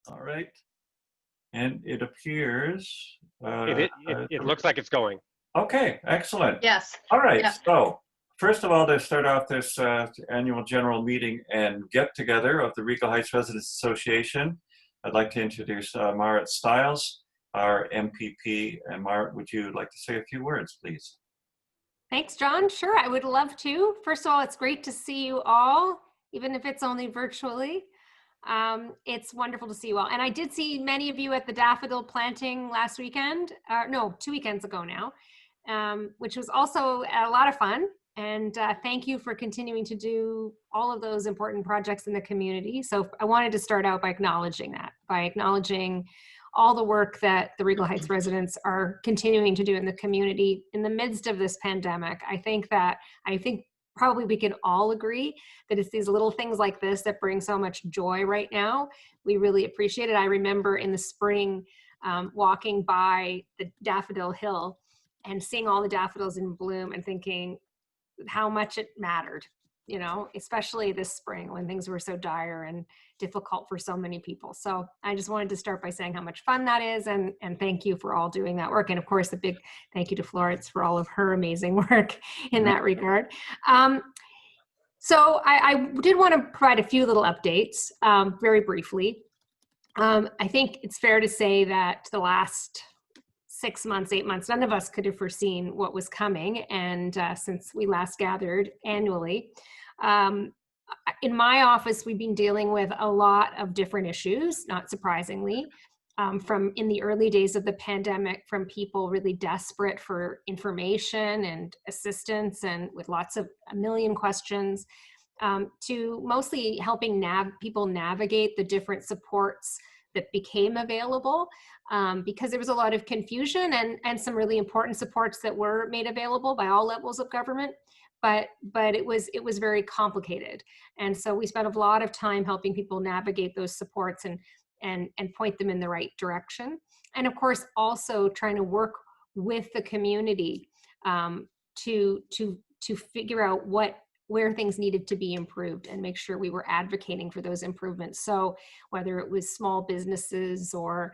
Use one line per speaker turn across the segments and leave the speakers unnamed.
All right. And it appears,
It looks like it's going.
okay, excellent.
Yes.
All right,
Yep.
so first of all, to start off this annual general meeting and get together of the Regal Heights Residents Association, I'd like to introduce Marit Stiles, our MPP. And Marit, would you like to say a few words, please?
Thanks, John. Sure, I would love to. First of all, it's great to see you all, even if it's only virtually. It's wonderful to see you all. And I did see many of you at the daffodil planting last weekend, no, 2 weekends ago now, which was also a lot of fun. And thank you for continuing to do all of those important projects in the community. So I wanted to start out by acknowledging that, by acknowledging all the work that the Regal Heights residents are continuing to do in the community in the midst of this pandemic. I think probably we can all agree that it's these little things like this that bring so much joy right now. We really appreciate it. I remember in the spring walking by the Daffodil Hill and seeing all the daffodils in bloom and thinking how much it mattered, you know, especially this spring when things were so dire and difficult for so many people. So I just wanted to start by saying how much fun that is, and thank you for all doing that work. And of course, a big thank you to Florence for all of her amazing work in that regard. So I did want to provide a few little updates very briefly. I think it's fair to say that the last 6 months, 8 months, none of us could have foreseen what was coming. And since we last gathered annually, in my office, we've been dealing with a lot of different issues, not surprisingly, from in the early days of the pandemic, from people really desperate for information and assistance and with a million questions, to mostly helping people navigate the different supports that became available, because there was a lot of confusion and some really important supports that were made available by all levels of government. But it was very complicated. And so we spent a lot of time helping people navigate those supports and point them in the right direction. And of course, also trying to work with the community to figure out where things needed to be improved and make sure we were advocating for those improvements. So whether it was small businesses or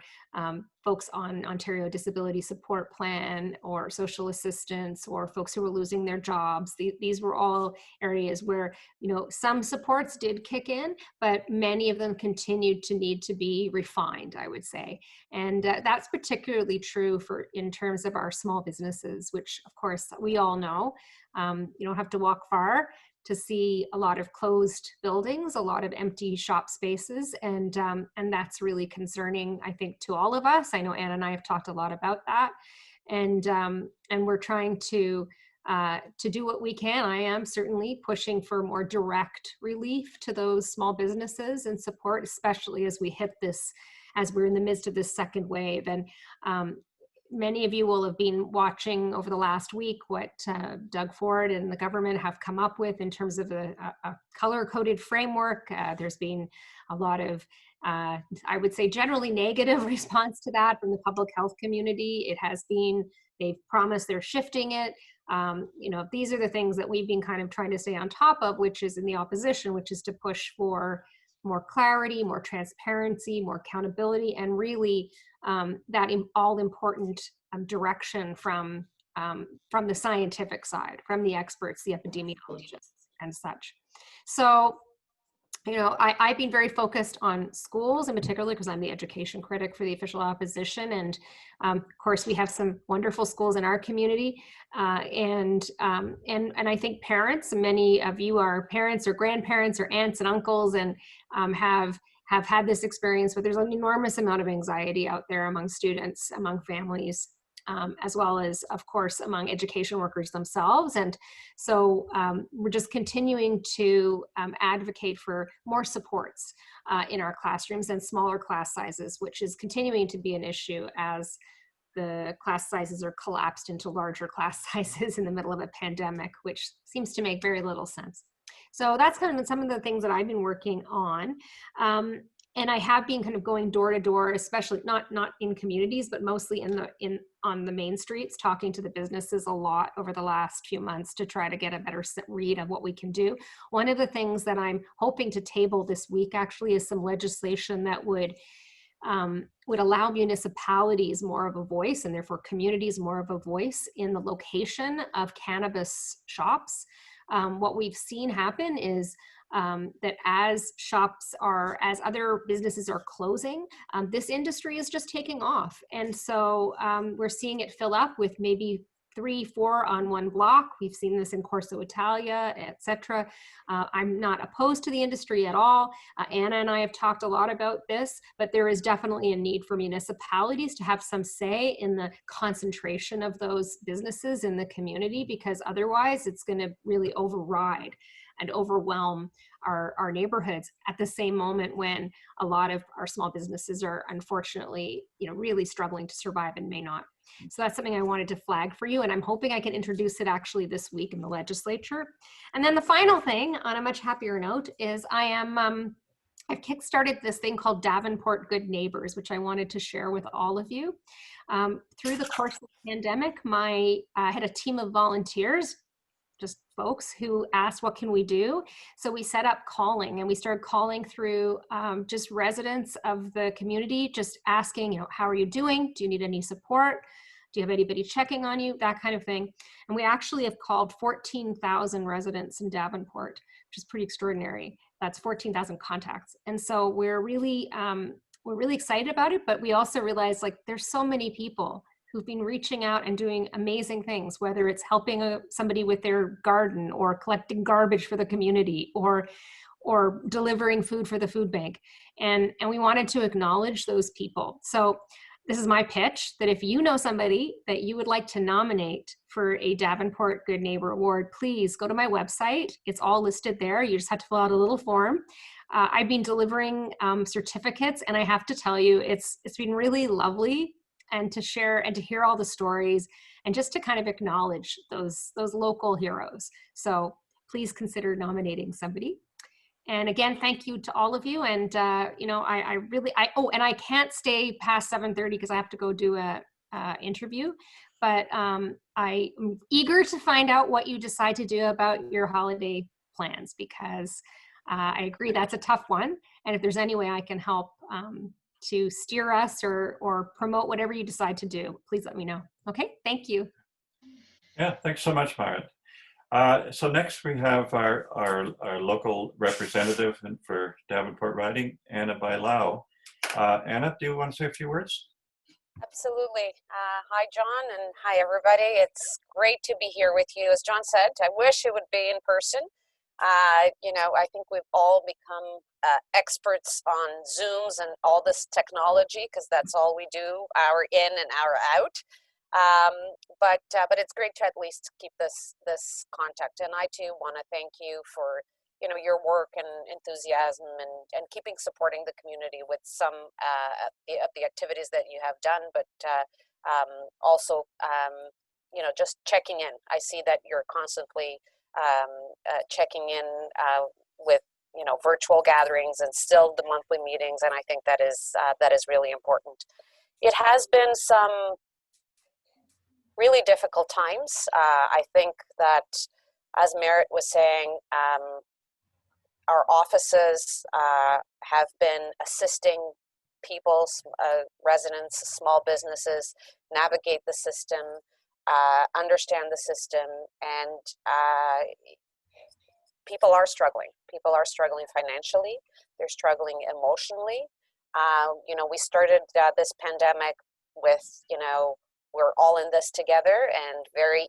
folks on Ontario Disability Support Plan or social assistance or folks who were losing their jobs, these were all areas where, you know, some supports did kick in, but many of them continued to need to be refined, I would say. And that's particularly true in terms of our small businesses, which of course we all know. You don't have to walk far to see a lot of closed buildings, a lot of empty shop spaces, and that's really concerning, I think, to all of us. I know Anna and I have talked a lot about that, and we're trying to do what we can. I am certainly pushing for more direct relief to those small businesses and support, especially as we're in the midst of this second wave. And many of you will have been watching over the last week what Doug Ford and the government have come up with in terms of a color-coded framework. There's been a lot of, I would say, generally negative response to that from the public health community. They've promised they're shifting it. You know, these are the things that we've been kind of trying to stay on top of, which is in the opposition, which is to push for more clarity, more transparency, more accountability, and really that all-important direction from the scientific side, from the experts, the epidemiologists, and such. So, you know, I've been very focused on schools in particular because I'm the education critic for the official opposition, and of course we have some wonderful schools in our community, and I think parents, many of you are parents or grandparents or aunts and uncles, and have had this experience where there's an enormous amount of anxiety out there among students, among families, as well as, of course, among education workers themselves. And so we're just continuing to advocate for more supports in our classrooms and smaller class sizes, which is continuing to be an issue as the class sizes are collapsed into larger class sizes in the middle of a pandemic, which seems to make very little sense. So that's kind of some of the things that I've been working on. And I have been kind of going door to door, especially not in communities, but mostly on the main streets, talking to the businesses a lot over the last few months to try to get a better read of what we can do. One of the things that I'm hoping to table this week actually is some legislation that would would allow municipalities more of a voice, and therefore communities more of a voice in the location of cannabis shops. What we've seen happen is that as other businesses are closing, this industry is just taking off. And so we're seeing it fill up with maybe 3, 4 on one block. We've seen this in Corso Italia, etc. I'm not opposed to the industry at all. Anna and I have talked a lot about this, but there is definitely a need for municipalities to have some say in the concentration of those businesses in the community, because otherwise it's going to really override and overwhelm our neighborhoods at the same moment when a lot of our small businesses are unfortunately, really struggling to survive and may not. So that's something I wanted to flag for you, and I'm hoping I can introduce it actually this week in the legislature. And then the final thing, on a much happier note, is I've kickstarted this thing called Davenport Good Neighbors, which I wanted to share with all of you. Through the course of the pandemic, I had a team of volunteers, just folks who asked, what can we do? So we set up calling, and we started calling through just residents of the community, just asking, how are you doing? Do you need any support? Do you have anybody checking on you? That kind of thing. And we actually have called 14,000 residents in Davenport, which is pretty extraordinary. That's 14,000 contacts. And so we're really excited about it, but we also realize there's so many people who've been reaching out and doing amazing things, whether it's helping somebody with their garden, or collecting garbage for the community, or delivering food for the food bank. And we wanted to acknowledge those people. So this is my pitch, that if you know somebody that you would like to nominate for a Davenport Good Neighbor Award, please go to my website. It's all listed there. You just have to fill out a little form. I've been delivering certificates, and I have to tell you, it's been really lovely, and to share and to hear all the stories, and just to kind of acknowledge those local heroes. So please consider nominating somebody. And again, thank you to all of you. And and I can't stay past 7:30 because I have to go do a interview. But I'm eager to find out what you decide to do about your holiday plans, because I agree that's a tough one. And if there's any way I can help to steer us or promote whatever you decide to do, please let me know. Okay, thank you.
Yeah, thanks so much, Marit. So next we have our local representative for Davenport Riding, Anna Bailao. Anna, do you want to say a few words?
Absolutely. Hi, John, and hi, everybody. It's great to be here with you. As John said, I wish it would be in person. I think we've all become experts on Zooms and all this technology, because that's all we do, hour in and hour out. But it's great to at least keep this contact. And I too want to thank you for your work and enthusiasm and supporting the community with some of the activities that you have done, but also just checking in. I see that you're constantly checking in with virtual gatherings and still the monthly meetings, and I think that is really important. It has been some really difficult times. I think that, as Merritt was saying, our offices have been assisting people, residents, small businesses navigate the system, understand the system, and people are struggling. People are struggling financially. They're struggling emotionally. We started this pandemic with, we're all in this together, and very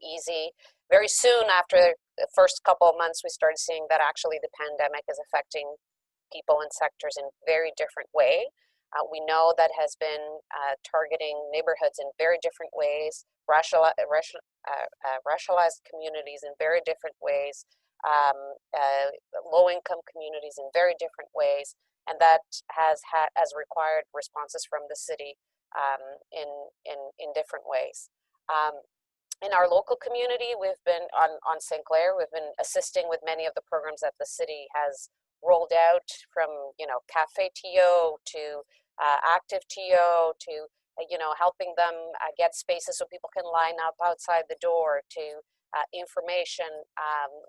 soon after the first couple of months, we started seeing that actually the pandemic is affecting people and sectors in very different way. We know that has been targeting neighborhoods in very different ways, racialized communities in very different ways, low-income communities in very different ways, and that has required responses from the city in different ways. In our local community, we've been on St. Clair. We've been assisting with many of the programs that the city has rolled out, from Cafe TO to Active TO to helping them get spaces so people can line up outside the door, to information.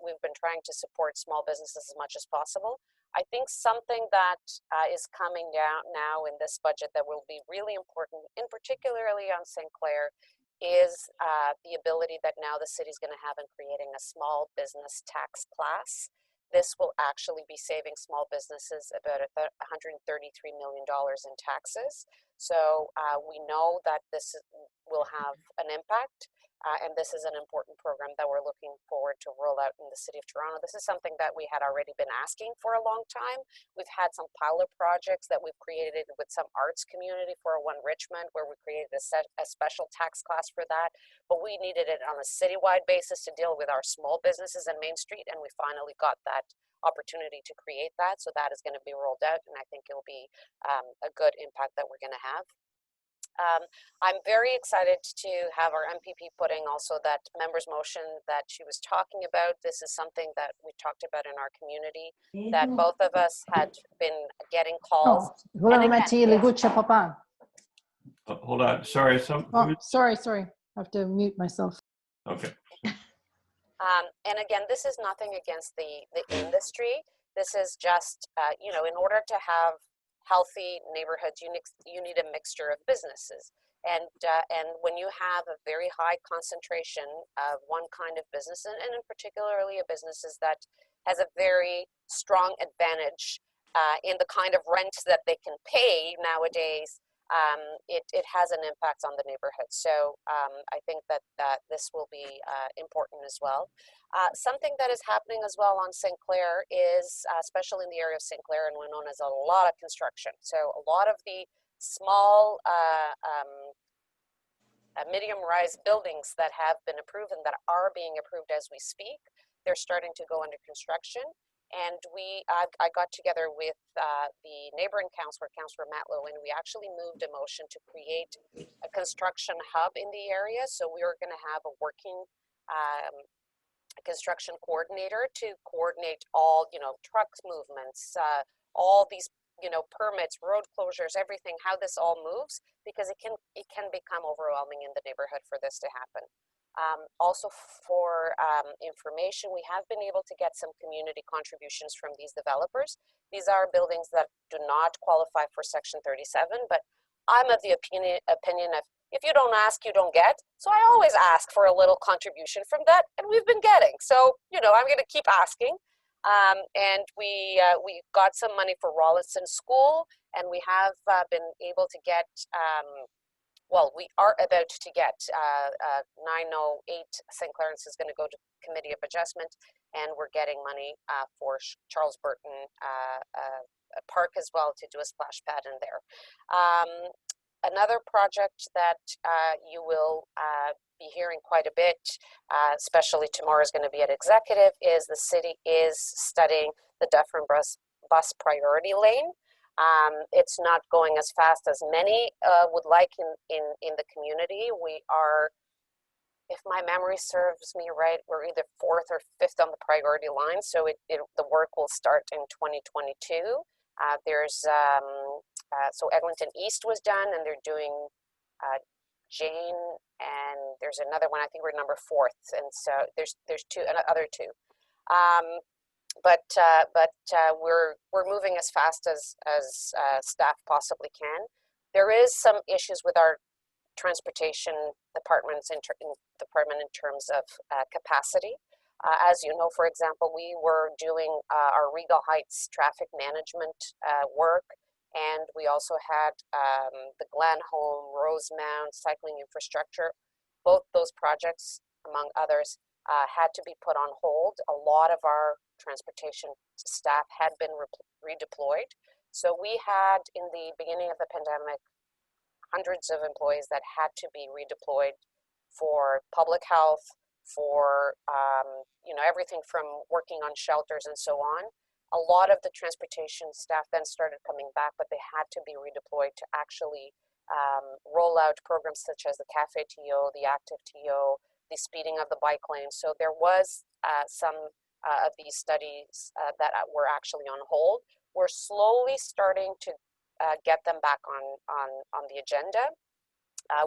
We've been trying to support small businesses as much as possible. I think something that is coming down now in this budget that will be really important, in particularly on St. Clair, is the ability that now the city is going to have in creating a small business tax class. This will actually be saving small businesses about $133 million in taxes. So we know that this will have an impact. And this is an important program that we're looking forward to roll out in the City of Toronto. This is something that we had already been asking for a long time. We've had some pilot projects that we've created with some arts community for One Richmond, where we created a special tax class for that. But we needed it on a citywide basis to deal with our small businesses in Main Street, and we finally got that opportunity to create that. So that is going to be rolled out, and I think it'll be a good impact that we're going to have. I'm very excited to have our MPP putting also that members motion that she was talking about. This is something that we talked about in our community, that both of us had been getting calls.
Volevo mettergli le gocce a papà.
Hold on, sorry.
Sorry. I have to mute myself.
Okay.
And again, this is nothing against the industry. This is just, you know, in order to have healthy neighborhoods, you need a mixture of businesses. And when you have a very high concentration of one kind of business, and in particularly a businesses that has a very strong advantage in the kind of rent that they can pay nowadays, it has an impact on the neighborhood. So I think that this will be important as well. Something that is happening as well on St. Clair is, especially in the area of St. Clair and Winona, is a lot of construction. So a lot of the small medium-rise buildings that have been approved and that are being approved as we speak, they're starting to go under construction. And I got together with the neighboring councillor, Councillor Matlow, and we actually moved a motion to create a construction hub in the area. So we are going to have a working construction coordinator to coordinate all, you know, trucks movements, all these, you know, permits, road closures, everything, how this all moves, because it can become overwhelming in the neighborhood for this to happen. Also for information, we have been able to get some community contributions from these developers. These are buildings that do not qualify for Section 37, but I'm of the opinion of, if you don't ask, you don't get. So I always ask for a little contribution from that, and we've been getting. So, you know, I'm going to keep asking. And we got some money for Rawlinson School, and we have been able to get, well, we are about to get 908 St. Clarence is going to go to Committee of Adjustment, and we're getting money for Charles Burton Park as well to do a splash pad in there. Another project that you will be hearing quite a bit, especially tomorrow is going to be at Executive, is the city is studying the Dufferin bus priority lane. It's not going as fast as many would like in the community. We are, if my memory serves me right, we're either 4th or 5th on the priority line. So the work will start in 2022. So Eglinton East was done, and they're doing Jane, and there's another one. I think we're number 4th, and so there's other two. But we're moving as fast as staff possibly can. There is some issues with our transportation department in terms of capacity. As you know, for example, we were doing our Regal Heights traffic management work, and we also had the Glenholm, Rosemount cycling infrastructure. Both those projects, among others, had to be put on hold. A lot of our transportation staff had been redeployed. So we had, in the beginning of the pandemic, hundreds of employees that had to be redeployed for public health, for you know, everything from working on shelters and so on. A lot of the transportation staff then started coming back, but they had to be redeployed to actually roll out programs such as the Cafe TO, the Active TO, the speeding of the bike lane. So there was some of these studies that were actually on hold. We're slowly starting to get them back on the agenda.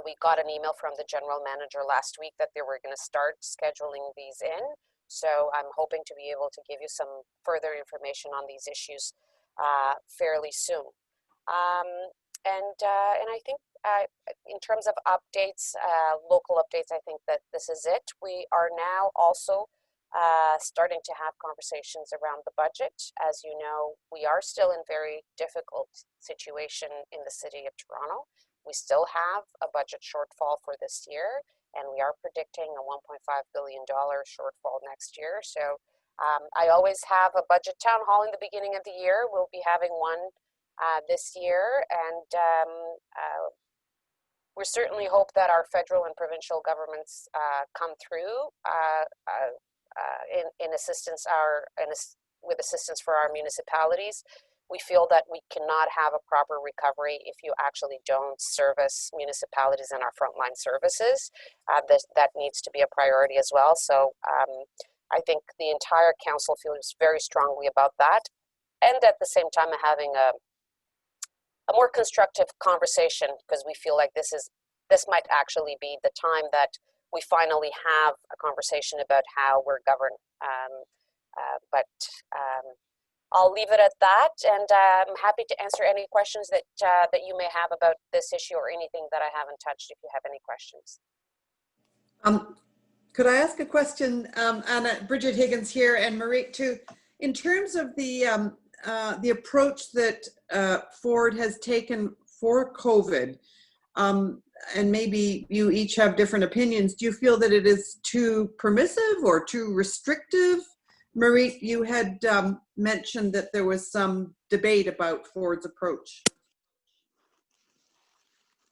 We got an email from the general manager last week that they were going to start scheduling these in. So I'm hoping to be able to give you some further information on these issues fairly soon. And I think in terms of updates, local updates, I think that this is it. We are now also starting to have conversations around the budget. As you know, we are still in very difficult situation in the city of Toronto. We still have a budget shortfall for this year, and we are predicting a $1.5 billion shortfall next year. So I always have a budget town hall in the beginning of the year. We'll be having one this year, and we certainly hope that our federal and provincial governments come through in assistance with assistance for our municipalities. We feel that we cannot have a proper recovery if you actually don't service municipalities and our frontline services. That needs to be a priority as well. So I think the entire council feels very strongly about that, and at the same time having a more constructive conversation, because we feel like this might actually be the time that we finally have a conversation about how we're governed. But I'll leave it at that, and I'm happy to answer any questions that you may have about this issue or anything that I haven't touched if you have any questions.
Could I ask a question, Anna? Bridget Higgins here, and Marie too. In terms of the approach that Ford has taken for COVID, and maybe you each have different opinions, do you feel that it is too permissive or too restrictive? Marie, you had mentioned that there was some debate about Ford's approach.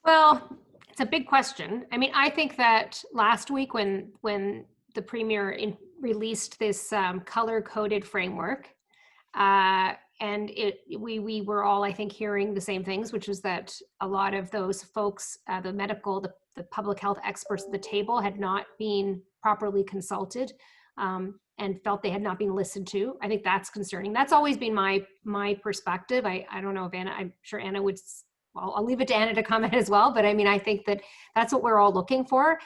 Well, it's a big question. I mean, I think that last week when the Premier released this color-coded framework, and we were all, I think, hearing the same things, which was that a lot of those folks, the public health experts at the table had not been properly consulted, and felt they had not been listened to. I think that's concerning. That's always been my perspective. I don't know if Anna, I'm sure Anna would, I'll leave it to Anna to comment as well, but I mean, I think that that's what we're all looking for.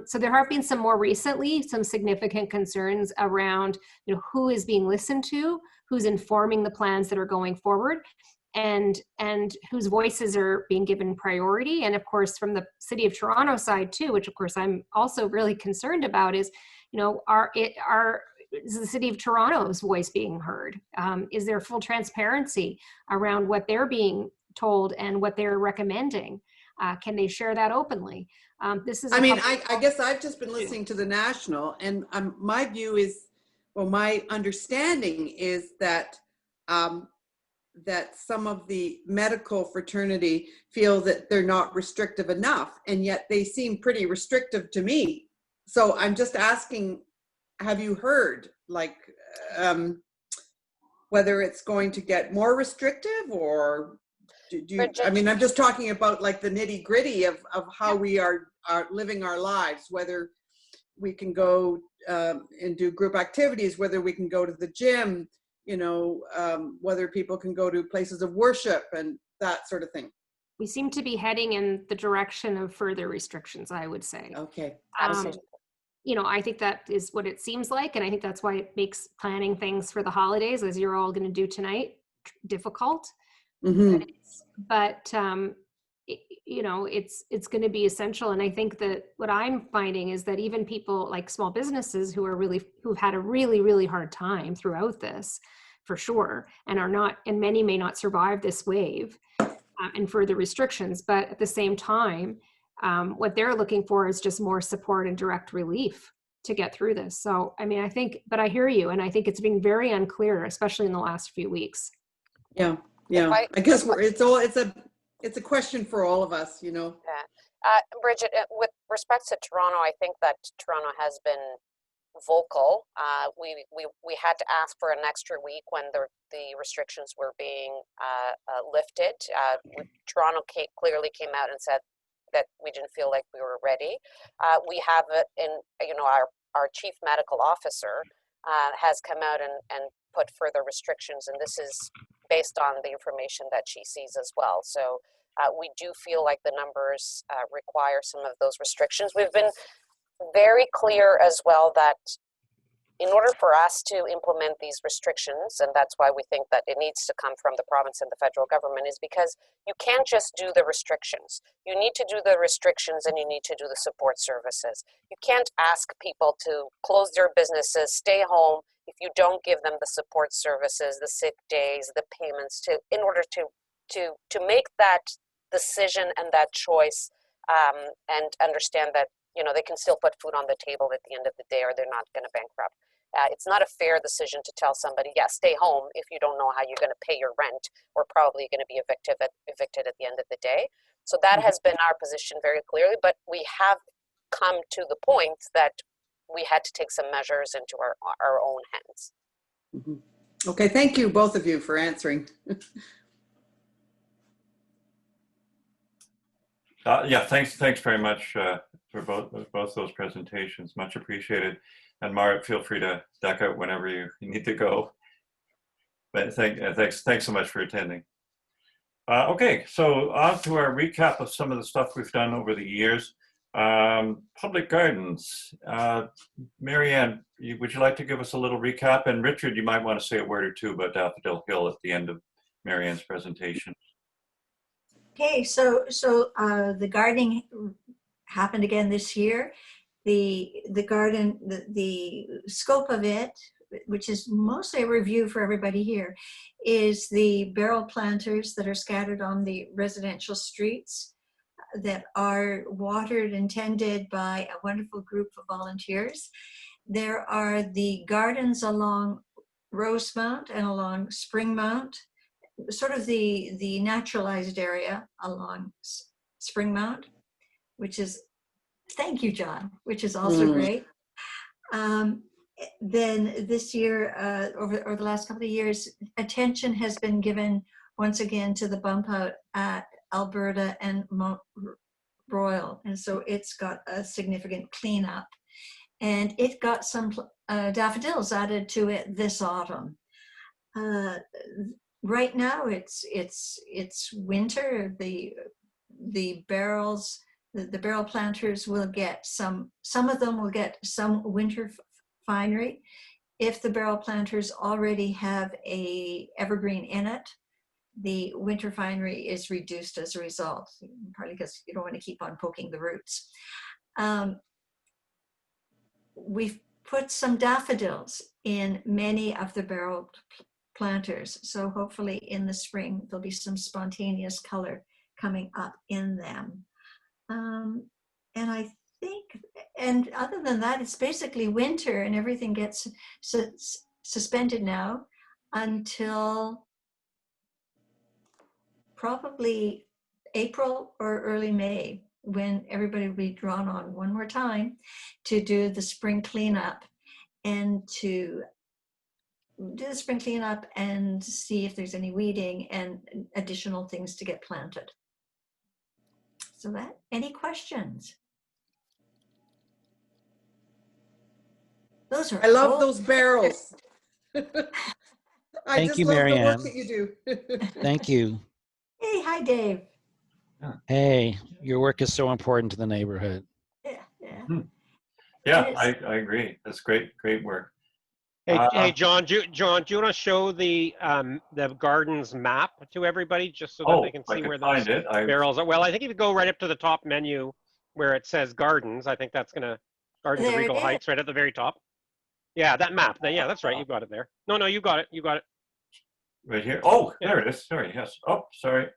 So there have been some more recently, some significant concerns around, who is being listened to, who's informing the plans that are going forward, and whose voices are being given priority. And of course, from the City of Toronto side too, which of course I'm also really concerned about, is, is the City of Toronto's voice being heard? Is there full transparency around what they're being told and what they're recommending? Can they share that openly? This is.
I guess I've just been listening to the national, and my view is, well, my understanding is that that some of the medical fraternity feel that they're not restrictive enough, and yet they seem pretty restrictive to me. So I'm just asking, have you heard, like, whether it's going to get more restrictive, or do you, I mean, I'm just talking about like the nitty gritty of how we are living our lives, whether we can go and do group activities, whether we can go to the gym, whether people can go to places of worship and that sort of thing.
We seem to be heading in the direction of further restrictions, I would say.
Okay.
Absolutely.
I think that is what it seems like. And I think that's why it makes planning things for the holidays, as you're all going to do tonight, difficult.
Mm-hmm.
But it's going to be essential. And I think that what I'm finding is that even people like small businesses who've had a really, really hard time throughout this, for sure, and many may not survive this wave and further restrictions, but at the same time, what they're looking for is just more support and direct relief to get through this. So, I mean, but I hear you, and I think it's been very unclear, especially in the last few weeks.
Yeah. I guess it's a question for all of us, Yeah.
Bridget, with respect to Toronto, I think that Toronto has been vocal. We had to ask for an extra week when the restrictions were being lifted. Toronto clearly came out and said that we didn't feel like we were ready. We have it in, our chief medical officer has come out and put further restrictions, and this is based on the information that she sees as well. So we do feel like the numbers require some of those restrictions. We've been very clear as well that in order for us to implement these restrictions, and that's why we think that it needs to come from the province and the federal government, is because you can't just do the restrictions. You need to do the restrictions and you need to do the support services. You can't ask people to close their businesses, stay home, if you don't give them the support services, the sick days, the payments, in order to make that decision and that choice, and understand that they can still put food on the table at the end of the day, or they're not going to bankrupt. It's not a fair decision to tell somebody, yeah, stay home if you don't know how you're going to pay your rent, or probably going to be evicted at the end of the day. So that has been our position very clearly, but we have come to the point that we had to take some measures into our own hands.
Mm-hmm. Okay, thank you, both of you, for answering.
Yeah, thanks very much for both those presentations. Much appreciated. And Marit, feel free to duck out whenever you need to go. But thanks so much for attending. Okay, so on to our recap of some of the stuff we've done over the years. Public gardens. Marianne, would you like to give us a little recap? And Richard, you might want to say a word or two about Daffodil Hill at the end of Marianne's presentation.
Okay, so the gardening happened again this year. The garden, the scope of it, which is mostly a review for everybody here, is the barrel planters that are scattered on the residential streets that are watered and tended by a wonderful group of volunteers. There are the gardens along Rosemount and along Springmount, sort of the naturalized area along Springmount, which is, thank you, John, which is also great. Then this year, over the last couple of years, attention has been given once again to the bump out at Alberta and Mount Royal. And so it's got a significant cleanup. And it got some daffodils added to it this autumn. Right now it's winter. The barrels, the barrel planters will get some of them will get some winter finery. If the barrel planters already have a evergreen in it, the winter finery is reduced as a result, partly because you don't want to keep on poking the roots. We've put some daffodils in many of the barrel planters, so hopefully in the spring there'll be some spontaneous color coming up in them. And I think, and other than that, it's basically winter and everything gets suspended now until probably April or early May, when everybody will be drawn on one more time to do the spring cleanup and to do the spring cleanup and see if there's any weeding and additional things to get planted. So that, any questions? Those are
I love those barrels. I
Thank
just
you,
love the work
Marianne.
that you do.
Thank you.
Hey, hi, Dave.
Hey, your work is so important to the neighborhood.
Yeah.
Yeah, I agree. That's great work.
Hey, John, do you want to show the gardens map to everybody, just so that they can see where those barrels are? Well, I think if you go right up to the top menu where it says gardens, I think that's gonna Gardens of Regal Heights right at the very top. Yeah, that map. Yeah, that's right. You got it there. No, you got it. You got it.
Right here. Oh, there it is. Sorry. Yes. Oh, sorry.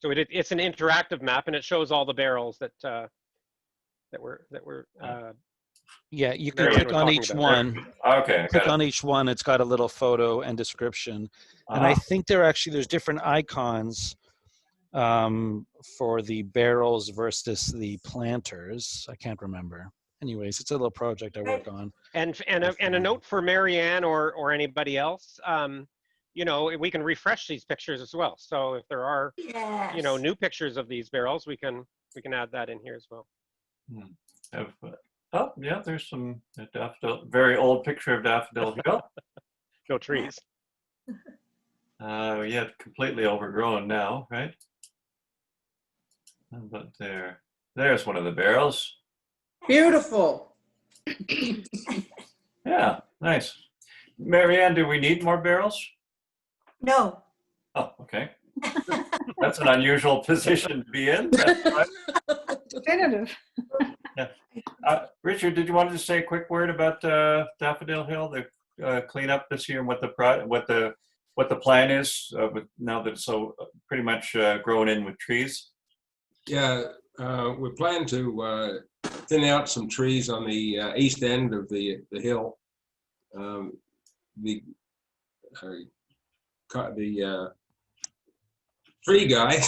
So it's an interactive map, and it shows all the barrels that were.
Yeah, you can click on each one.
Okay.
Click on each one. It's got a little photo and description. And I think there's different icons for the barrels versus the planters. I can't remember. Anyways, it's a little project I work on.
And a note for Marianne or anybody else. We can refresh these pictures as well. So if there are new pictures of these barrels, we can add that in here as well.
Oh, yeah, there's some very old picture of Daffodil Hill.
No trees.
Yeah, completely overgrown now, right? But there's one of the barrels.
Beautiful.
Yeah, nice. Marianne, do we need more barrels?
No.
Oh, okay. That's an unusual position to be in. That's fine.
Definitive.
Yeah. Richard, did you want to say a quick word about Daffodil Hill, the cleanup this year, and what the plan is now that it's so pretty much grown in with trees?
Yeah, we plan to thin out some trees on the east end of the hill. The tree guy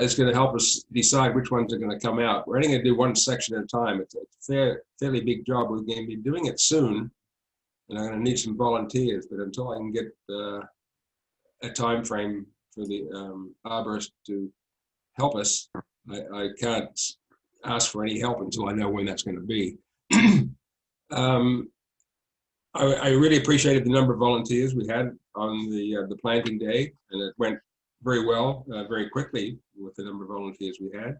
is going to help us decide which ones are going to come out. We're only going to do one section at a time. It's a fairly big job. We're going to be doing it soon, and I'm going to need some volunteers. But until I can get a time frame for the arborist to help us, I can't ask for any help until I know when that's going to be. I really appreciated the number of volunteers we had on the planting day, and it went very well, very quickly with the number of volunteers we had.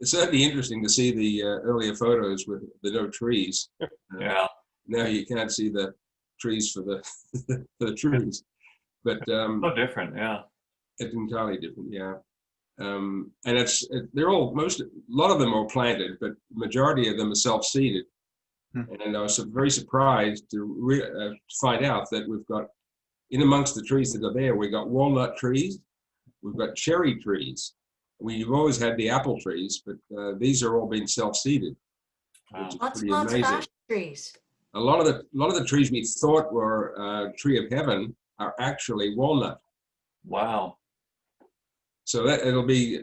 It's certainly interesting to see the earlier photos with the no trees.
Yeah.
Now you can't see the trees for the for the trees, but
so different, yeah.
It's entirely different, yeah. And they're all a lot of them are planted, but the majority of them are self-seeded. And I was very surprised to find out that we've got, in amongst the trees that are there, we've got walnut trees, we've got cherry trees. We've always had the apple trees, but these are all being self-seeded, which is pretty amazing.
Trees.
A lot of the trees we thought were tree of heaven are actually walnut.
Wow.
So it'll be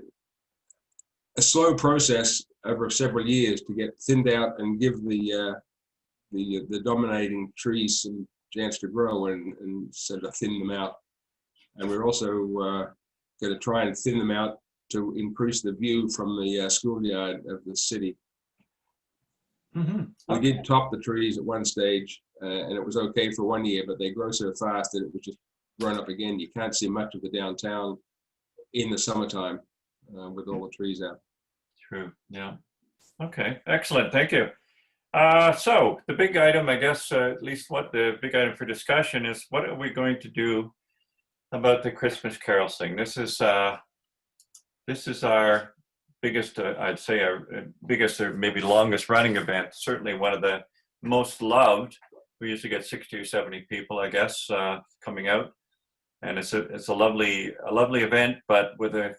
a slow process over several years to get thinned out and give the dominating trees some chance to grow and sort of thin them out. And we're also going to try and thin them out to increase the view from the schoolyard of the city.
Mm-hmm.
We did top the trees at one stage, and it was okay for 1 year, but they grow so fast that it was just grown up again. You can't see much of the downtown in the summertime with all the trees out.
True, yeah. Okay, excellent, thank you. So the big item, I guess, at least what the big item for discussion is, what are we going to do about the Christmas carols thing? This is our biggest, I'd say our biggest or maybe longest running event, certainly one of the most loved. We usually get 60 or 70 people, I guess, coming out. And it's a lovely event, but with a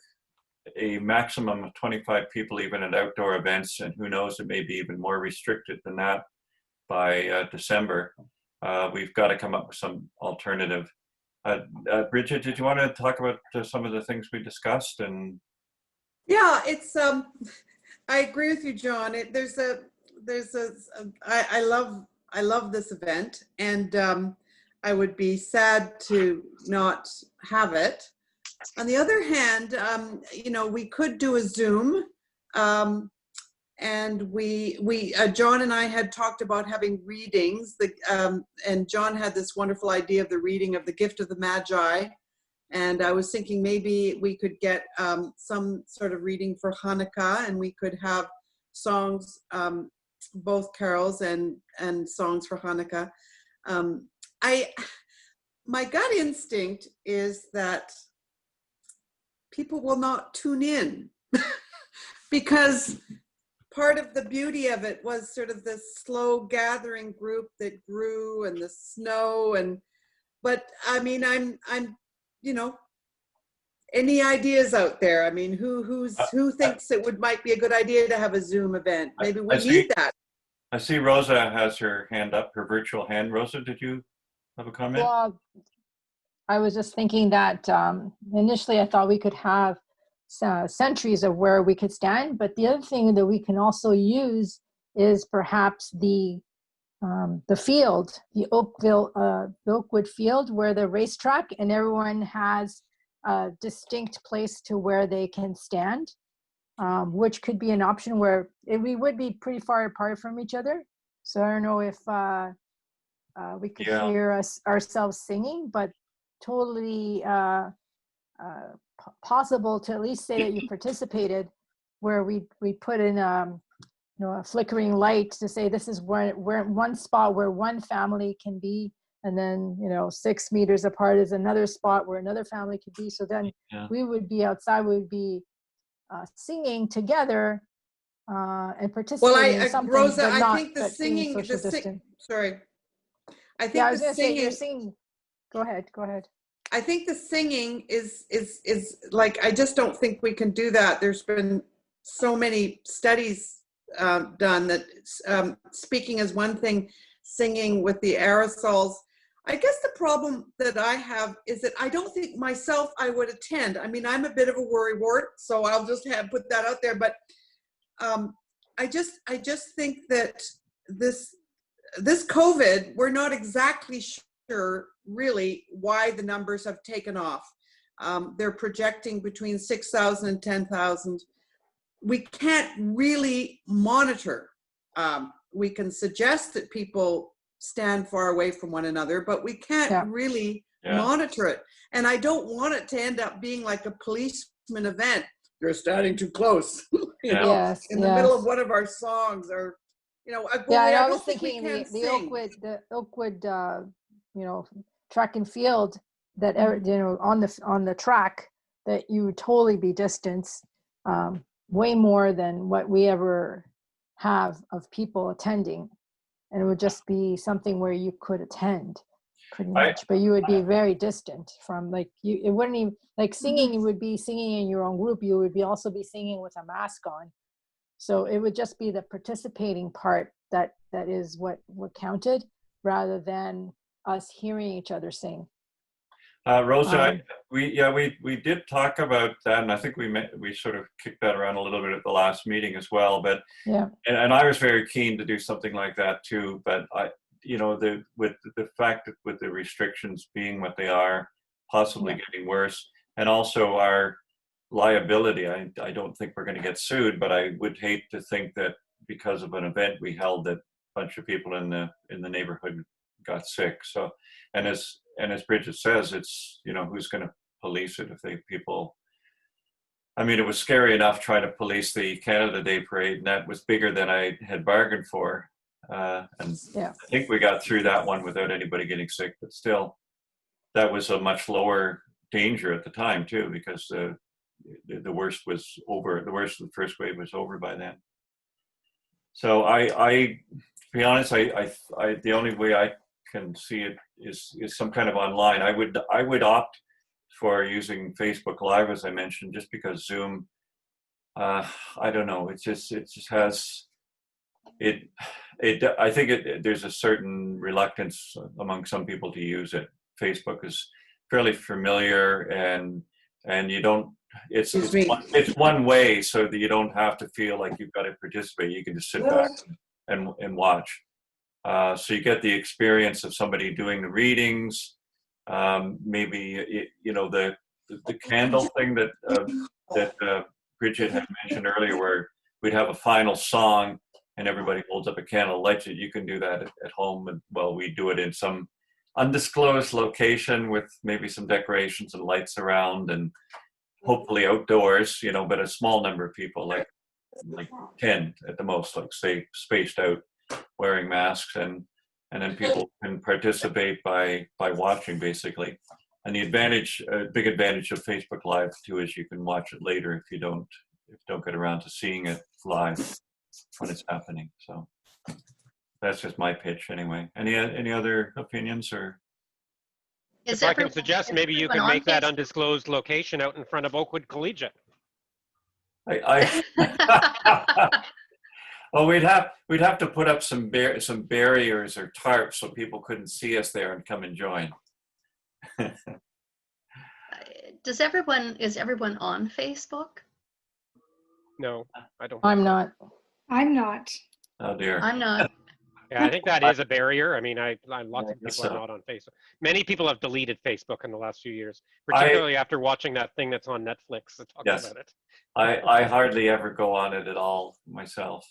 maximum of 25 people even at outdoor events, and who knows, it may be even more restricted than that by December. We've got to come up with some alternative. Bridget, did you want to talk about some of the things we discussed? And
yeah, it's I agree with you, John. I love this event, and I would be sad to not have it. On the other hand, we could do a Zoom, and John and I had talked about having readings. And John had this wonderful idea of the reading of the Gift of the Magi, and I was thinking maybe we could get some sort of reading for Hanukkah, and we could have songs, both carols and songs for Hanukkah. My gut instinct is that people will not tune in because part of the beauty of it was sort of this slow gathering group that grew, and the snow, but I mean, I'm any ideas out there? I mean, who thinks it might be a good idea to have a Zoom event? Maybe we need that.
I see Rosa has her hand up, her virtual hand. Rosa, did you have a comment?
Well, I was just thinking that initially I thought we could have centuries of where we could stand, but the other thing that we can also use is perhaps the field, the Oakwood field, where the racetrack, and everyone has a distinct place to where they can stand, which could be an option where we would be pretty far apart from each other. So I don't know if we could hear ourselves singing, but totally possible to at least say that you participated, where we put in a flickering light to say this is where one spot where one family can be, and then 6 meters apart is another spot where another family could be. So then we would be outside, we would be singing together and participating in something.
Rosa,
but
I
not,
think the
but being
singing,
social distant.
sorry. I think
I was
the
going to say you're
singing.
singing. Go ahead.
I think the singing is like, I just don't think we can do that. There's been so many studies done that speaking is one thing, singing with the aerosols. I guess the problem that I have is that I don't think myself I would attend. I mean, I'm a bit of a worrywart, so I'll just put that out there. But I just think that this COVID, we're not exactly sure really why the numbers have taken off. They're projecting between 6,000 and 10,000. We can't really monitor. We can suggest that people stand far away from one another, but we can't really monitor it. And I don't want it to end up being like a policeman event. You're standing too close, in the middle of one of our songs, or
I was thinking the Oakwood track and field that on the track, that you would totally be distanced way more than what we ever have of people attending, and it would just be something where you could attend pretty much, but you would be very distant from, like, it wouldn't even, like, singing, you would be singing in your own group, you would also be singing with a mask on. So it would just be the participating part that is what counted, rather than us hearing each other sing.
Rosa, we did talk about that, and I think we sort of kicked that around a little bit at the last meeting as well. But and I was very keen to do something like that too. But with the fact that with the restrictions being what they are, possibly getting worse, and also our liability, I don't think we're going to get sued, but I would hate to think that because of an event we held, that a bunch of people in the neighborhood got sick. So, and as Bridget says, it's, who's going to police it if people, I mean, it was scary enough trying to police the Canada Day parade, and that was bigger than I had bargained for. I think we got through that one without anybody getting sick, but still, that was a much lower danger at the time too, because the worst was over. The worst of the first wave was over by then. So to be honest, I the only way I can see it is some kind of online. I would opt for using Facebook Live, as I mentioned, just because Zoom, I don't know, it just has it. I think there's a certain reluctance among some people to use it. Facebook is fairly familiar, and you don't. It's one way, so that you don't have to feel like you've got to participate. You can just sit back and watch. So you get the experience of somebody doing the readings. Maybe the candle thing that Bridget had mentioned earlier, where we'd have a final song and everybody holds up a candle, lights it. You can do that at home, and we do it in some undisclosed location with maybe some decorations and lights around, and hopefully outdoors, but a small number of people, like 10 at the most, like, say, spaced out, wearing masks, and then people can participate by watching, basically. And the big advantage of Facebook Live too is you can watch it later if you don't get around to seeing it live when it's happening. So that's just my pitch anyway. Any other opinions? Or
if I can suggest, maybe you can make that undisclosed location out in front of Oakwood Collegiate.
Well, we'd have to put up some barriers or tarps so people couldn't see us there and come and join.
Is everyone on Facebook?
No, I don't.
I'm not.
Oh dear.
I'm not.
Yeah, I think that is a barrier. I mean, lots of people are not on Facebook. Many people have deleted Facebook in the last few years, particularly after watching that thing that's on Netflix that talks about it.
I hardly ever go on it at all myself,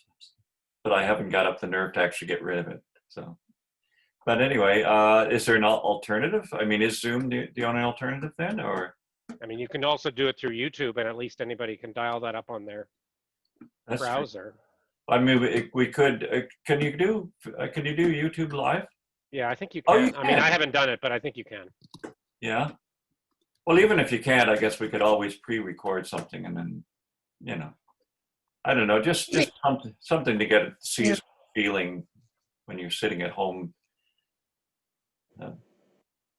but I haven't got up the nerve to actually get rid of it. So, but anyway, is there an alternative? I mean, is Zoom the only alternative then, or? I
mean, you can also do it through YouTube, and at least anybody can dial that up on their browser.
I mean, we could. Can you do YouTube Live?
Yeah, I think you
Oh,
can.
you
I mean,
can.
I haven't done it, but I think you can.
Yeah. Well, even if you can't, I guess we could always pre-record something and then, you know, I don't know, just something to get a seasonal feeling when you're sitting at home.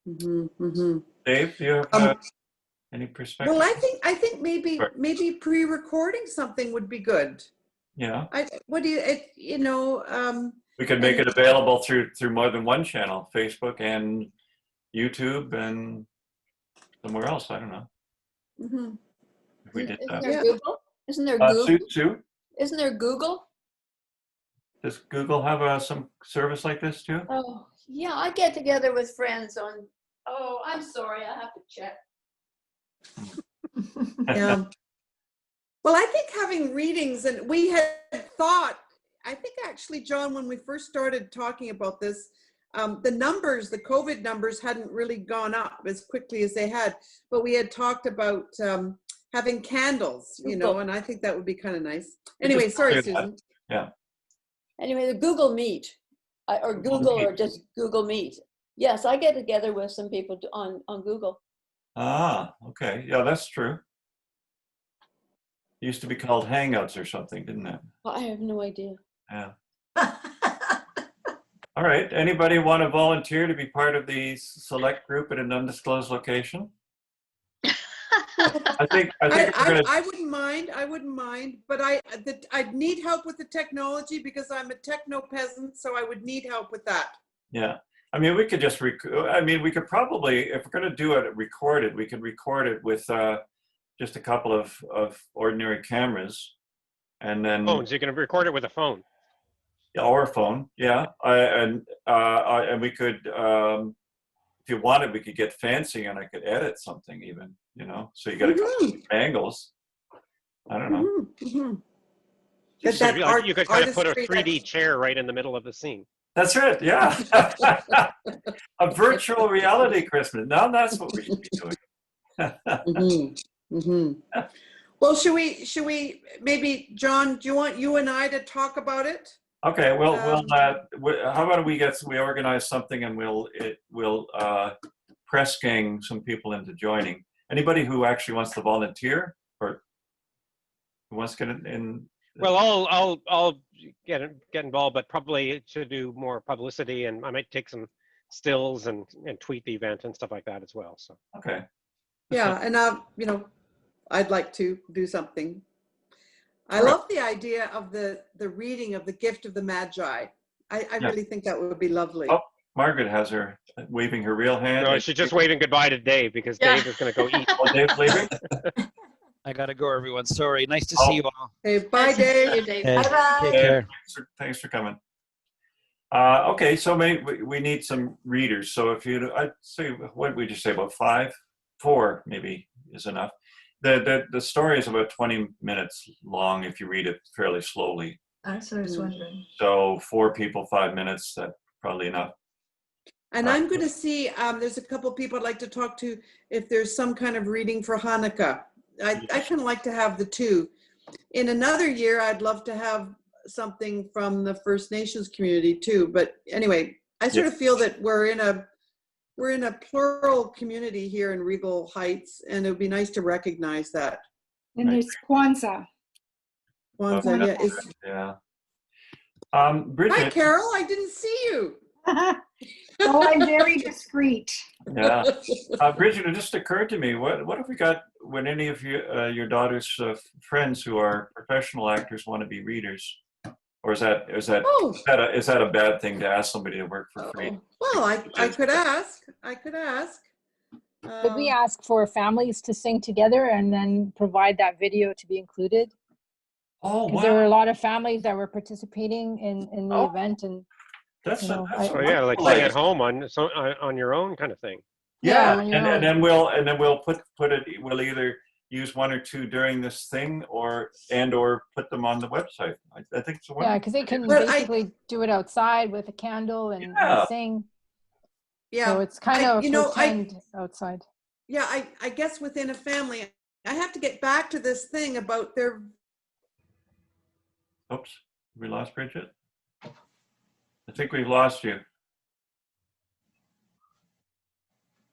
Dave, do you have any perspective?
Well, I think maybe pre-recording something would be good.
Yeah.
What do you
we could make it available through more than one channel, Facebook and YouTube and somewhere else. I don't know. If we did that.
Isn't there Google? Isn't there Google?
Sue?
Isn't there Google?
Does Google have some service like this too?
Oh, yeah, I get together with friends on, oh, I'm sorry, I have to check.
Yeah. Well, I think having readings, and we had thought, I think actually, John, when we first started talking about this, the COVID numbers hadn't really gone up as quickly as they had, but we had talked about having candles, you know, and I think that would be kind of nice. Anyway, sorry, Susan.
Yeah.
Anyway, the Google Meet, or Google, or just Google Meet. Yes, I get together with some people on Google.
Ah, okay. Yeah, that's true. It used to be called Hangouts or something, didn't it?
I have no idea.
Yeah. All right. Anybody want to volunteer to be part of the select group at an undisclosed location? I think
I wouldn't mind. I wouldn't mind, but I'd need help with the technology because I'm a techno peasant, so I would need help with that.
Yeah. I mean, we could just, we could probably, if we're going to do it recorded, we could record it with just a couple of ordinary cameras and then.
Phones, you can record it with a phone.
Yeah, or a phone, yeah. And we could, if you wanted, we could get fancy and I could edit something even, you know, so you got a couple of angles. I don't know.
You could kind of put a 3D chair right in the middle of the scene.
That's right, yeah. A virtual reality Christmas. Now that's what we should be doing.
Well, should we maybe, John, do you want you and I to talk about it?
Okay, well, how about we organize something and we'll press gang some people into joining. Anybody who actually wants to volunteer or who wants to get in?
Well, I'll get involved, but probably to do more publicity, and I might take some stills and tweet the event and stuff like that as well. So
okay.
Yeah, and you know, I'd like to do something. I love the idea of the reading of the Gift of the Magi. I really think that would be lovely.
Oh, Margaret has her waving her real hand.
No, she's just waving goodbye to Dave because Dave is going to go eat.
Oh, Dave's leaving?
I got to go, everyone. Sorry. Nice to see you all.
Hey, bye, Dave.
Hey,
Bye-bye.
Take care.
Thanks for coming. Okay, so we need some readers. So if I'd say, what did we just say, about 5? 4 maybe is enough. The story is about 20 minutes long if you read it fairly slowly.
That's what I was wondering.
So 4 people, 5 minutes, that's probably enough.
And I'm going to see, there's a couple people I'd like to talk to if there's some kind of reading for Hanukkah. I kind of like to have the two. In another year, I'd love to have something from the First Nations community too. But anyway, I sort of feel that we're in a plural community here in Regal Heights, and it would be nice to recognize that.
And there's Kwanzaa.
Kwanzaa,
yeah. Bridget.
Hi, Carol. I didn't see you.
Oh, I'm very discreet.
Yeah. Bridget, it just occurred to me, what have we got when any of your daughter's friends who are professional actors want to be readers? Or is that a bad thing to ask somebody to work for free?
Well, I could ask.
Could we ask for families to sing together and then provide that video to be included?
Oh, wow.
There were a lot of families that were participating in the event, and
that's
like staying at home on your own kind of thing.
Yeah, and then we'll put it. We'll either use 1 or 2 during this thing, or put them on the website. I think it's
because they can basically do it outside with a candle and sing.
Yeah,
so it's kind of outside.
Yeah, I guess within a family, I have to get back to this thing about their.
Oops. We lost Bridget? I think we've lost you.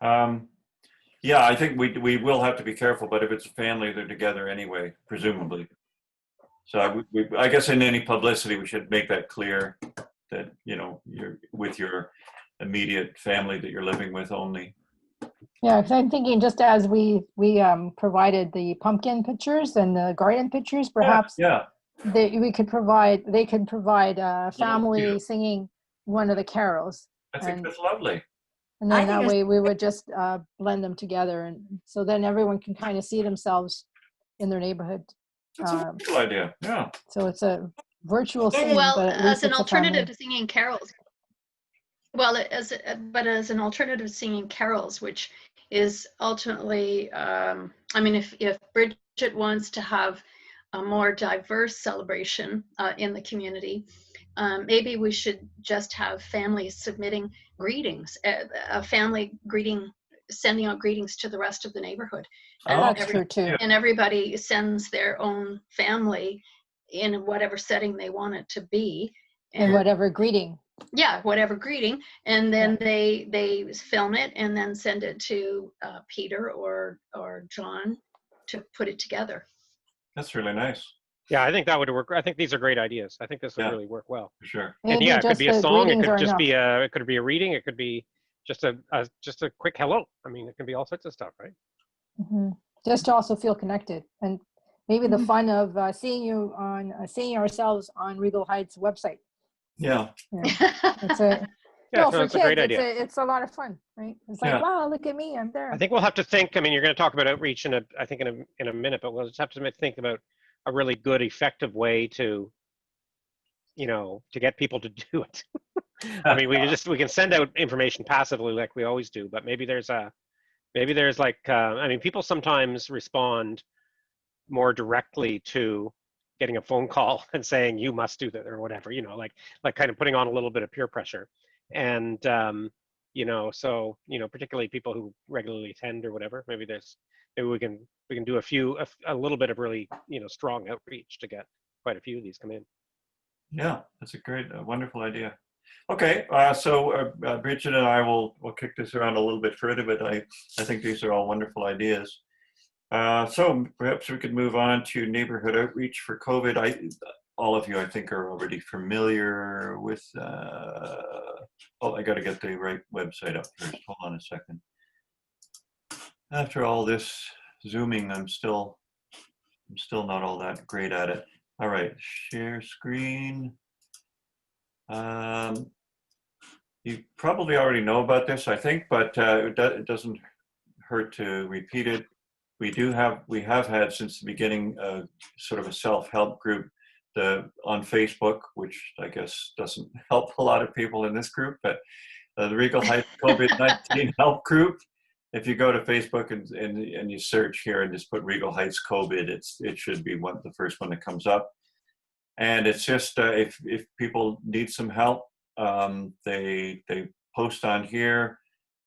Yeah, I think we will have to be careful, but if it's a family, they're together anyway, presumably. So I guess in any publicity, we should make that clear that, you know, you're with your immediate family that you're living with only.
Yeah, because I'm thinking just as we provided the pumpkin pictures and the garden pictures, perhaps they could provide family singing one of the carols.
I think that's lovely.
And then that way we would just blend them together, and so then everyone can kind of see themselves in their neighborhood.
That's a wonderful idea. Yeah.
So it's a virtual singing,
well,
but at
as
least
an
it's
alternative to singing carols. Well, as an alternative to singing carols, which is ultimately, I mean, if Bridget wants to have a more diverse celebration in the community, maybe we should just have families submitting greetings, a family greeting, sending out greetings to the rest of the neighborhood.
And that's true too.
And everybody sends their own family in whatever setting they want it to be.
And whatever greeting.
Yeah, whatever greeting. And then they film it and then send it to Peter or John to put it together.
That's really nice.
Yeah, I think that would work. I think these are great ideas. I think this would really work well.
For sure.
And yeah, it could be a song. It could just be a reading. It could be just a quick hello. I mean, it can be all sorts of stuff, right?
Mm-hmm. Just to also feel connected, and maybe the fun of seeing ourselves on Regal Heights website.
Yeah.
It's a for kids,
a great idea.
It's a lot of fun, right? It's like, wow, look at me, I'm there.
I think we'll have to think. I mean, you're going to talk about outreach in a minute, but we'll just have to think about a really good, effective way to, you know, to get people to do it. I mean, we can send out information passively like we always do, but maybe there's like, I mean, people sometimes respond more directly to getting a phone call and saying, you must do that or whatever, you know, like kind of putting on a little bit of peer pressure. And, you know, so, you know, particularly people who regularly attend or whatever, maybe we can do a little bit of really, you know, strong outreach to get quite a few of these come in.
Yeah, that's a wonderful idea. Okay, so Bridget and I will kick this around a little bit further, but I think these are all wonderful ideas. So perhaps we could move on to neighborhood outreach for COVID. All of you, I think, are already familiar with. I got to get the right website up first. Hold on a second. After all this Zooming, I'm still not all that great at it. All right, share screen. You probably already know about this, I think, but it doesn't hurt to repeat it. We have had since the beginning sort of a self-help group on Facebook, which I guess doesn't help a lot of people in this group, but the Regal Heights COVID-19 Help Group. If you go to Facebook and you search here and just put Regal Heights COVID, it should be the first one that comes up. And it's just if people need some help, they post on here.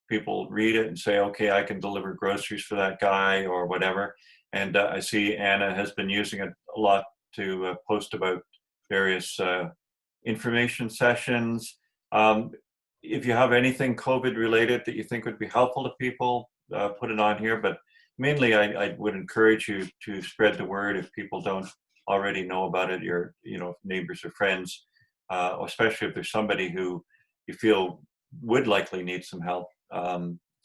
People read it and say, okay, I can deliver groceries for that guy or whatever. And I see Anna has been using it a lot to post about various information sessions. If you have anything COVID related that you think would be helpful to people, put it on here. But mainly I would encourage you to spread the word if people don't already know about it, your neighbors or friends, especially if there's somebody who you feel would likely need some help.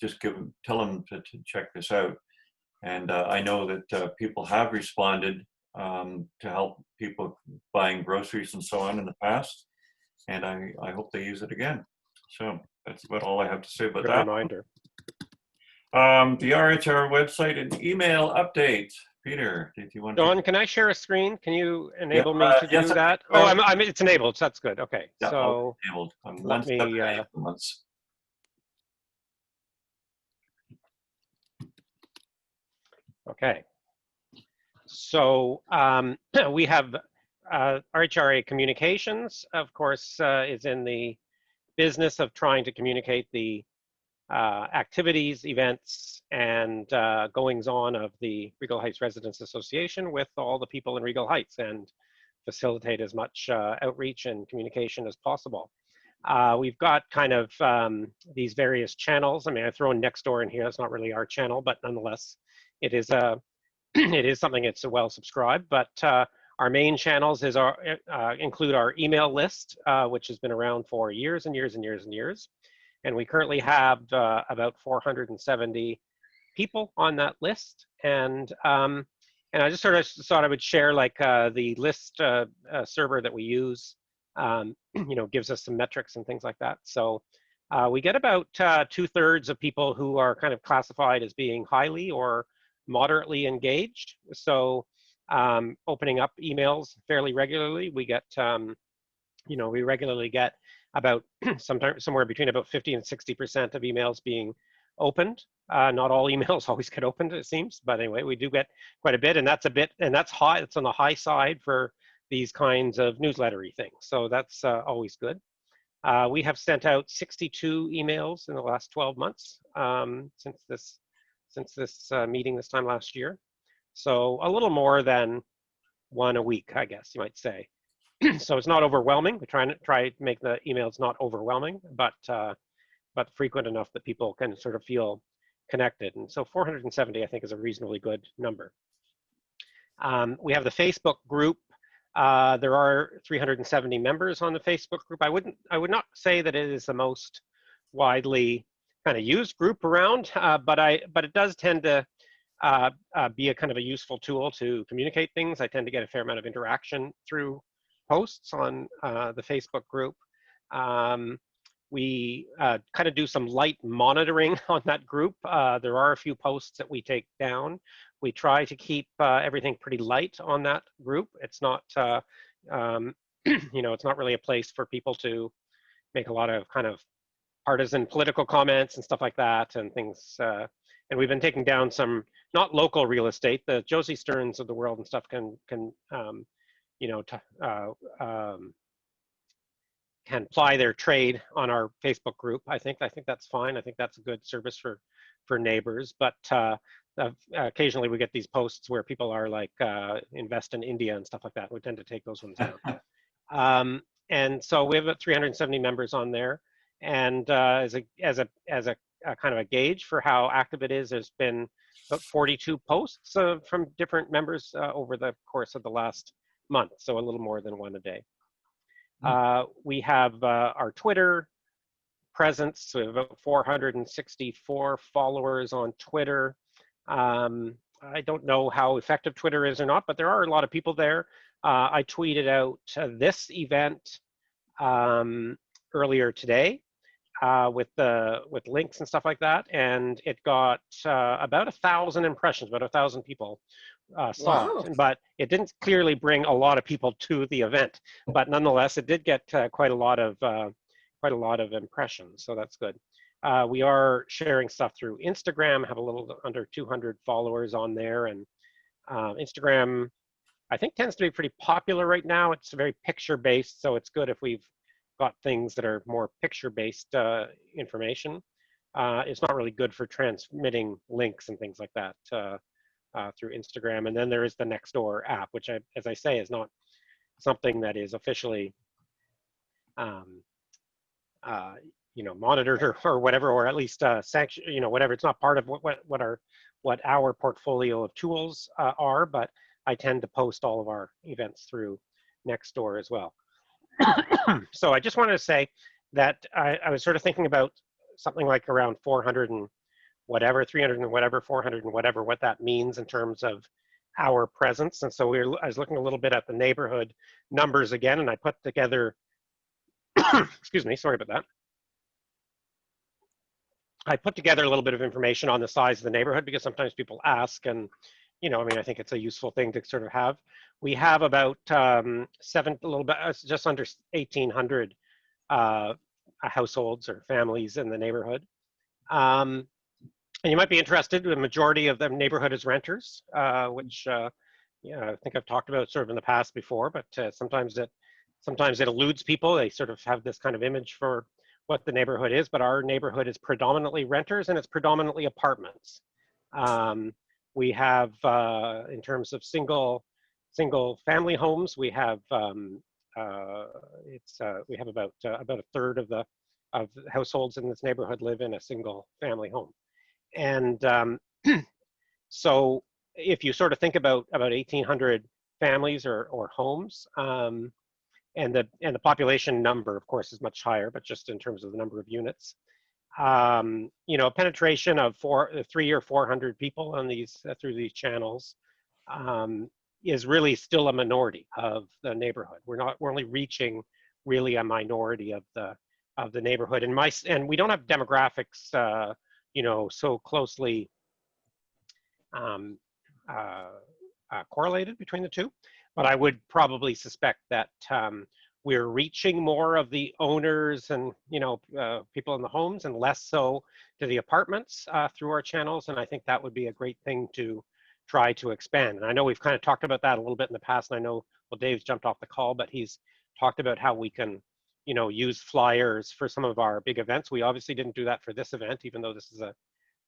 Just tell them to check this out. And I know that people have responded to help people buying groceries and so on in the past, and I hope they use it again. So that's about all I have to say about
Good
that.
Reminder.
The RHRA website and email update. Peter, if you want.
Don, can I share a screen? Can you enable me to do that? It's enabled. So that's good. Okay.
Yeah,
so
enabled.
let me. Okay. So we have RHRA Communications, of course, is in the business of trying to communicate the activities, events, and goings on of the Regal Heights Residents Association with all the people in Regal Heights. And facilitate as much outreach and communication as possible. We've got kind of these various channels. I mean, I throw in Nextdoor in here. It's not really our channel, but nonetheless, it is it is something that's well subscribed. But our main channels is include our email list, which has been around for years and years and years and years. And we currently have about 470 people on that list. And I just sort of thought I would share like the list server that we use, you know, gives us some metrics and things like that. So we get about 2/3 of people who are kind of classified as being highly or moderately engaged. So opening up emails fairly regularly, we get, you know, we regularly get about somewhere between about 50 and 60% of emails being opened. Not all emails always get opened, it seems, but anyway, we do get quite a bit, and that's high. It's on the high side for these kinds of newslettery things, so that's always good. We have sent out 62 emails in the last 12 months since this meeting this time last year, so a little more than one a week, I guess you might say. So it's not overwhelming. We try to make the emails not overwhelming, but frequent enough that people can sort of feel connected. And so 470, I think, is a reasonably good number. We have the Facebook group. There are 370 members on the Facebook group. I would not say that it is the most widely kind of used group around, but it does tend to be a kind of a useful tool to communicate things. I tend to get a fair amount of interaction through posts on the Facebook group. We kind of do some light monitoring on that group. There are a few posts that we take down. We try to keep everything pretty light on that group. It's not, you know, it's not really a place for people to make a lot of kind of partisan political comments and stuff like that and things. And we've been taking down some, not local real estate, the Josie Stearns of the world and stuff can you know, can ply their trade on our Facebook group. I think that's fine. I think that's a good service for neighbors. But occasionally we get these posts where people are like, invest in India and stuff like that. We tend to take those ones down. And so we have about 370 members on there. And as a kind of a gauge for how active it is, there's been about 42 posts from different members over the course of the last month, so a little more than one a day. We have our Twitter presence. So we have about 464 followers on Twitter. I don't know how effective Twitter is or not, but there are a lot of people there. I tweeted out this event earlier today with links and stuff like that, and it got about 1,000 impressions, about 1,000 people saw it, but it didn't clearly bring a lot of people to the event. But nonetheless, it did get quite a lot of impressions, so that's good. We are sharing stuff through Instagram. Have a little under 200 followers on there, and Instagram, I think, tends to be pretty popular right now. It's very picture-based, so it's good if we've got things that are more picture-based information. It's not really good for transmitting links and things like that through Instagram. And then there is the Nextdoor app, which, as I say, is not something that is officially, you know, monitored or whatever, or at least sanctioned, you know, whatever. It's not part of what our portfolio of tools are, but I tend to post all of our events through Nextdoor as well. So I just wanted to say that I was sort of thinking about something like around 400 and whatever, 300 and whatever, 400 and whatever, what that means in terms of our presence. And so I was looking a little bit at the neighborhood numbers again, and I put together, excuse me, sorry about that. I put together a little bit of information on the size of the neighborhood because sometimes people ask, and you know, I mean, I think it's a useful thing to sort of have. We have about just under 1,800 households or families in the neighborhood. And you might be interested, the majority of the neighborhood is renters, which yeah, I think I've talked about sort of in the past before, but sometimes it eludes people. They sort of have this kind of image for what the neighborhood is, but our neighborhood is predominantly renters and it's predominantly apartments. We have, in terms of single single family homes, we have we have about a third of the households in this neighborhood live in a single family home. And so if you sort of think about 1,800 families or homes, and the population number, of course, is much higher, but just in terms of the number of units, you know, penetration of 300 or 400 people on these through these channels is really still a minority of the neighborhood. We're only reaching really a minority of the neighborhood, and we don't have demographics, you know, so closely correlated between the two. But I would probably suspect that we're reaching more of the owners and, you know, people in the homes, and less so to the apartments through our channels. And I think that would be a great thing to try to expand. And I know we've kind of talked about that a little bit in the past. And I know, well, Dave's jumped off the call, but he's talked about how we can, you know, use flyers for some of our big events. We obviously didn't do that for this event, even though this is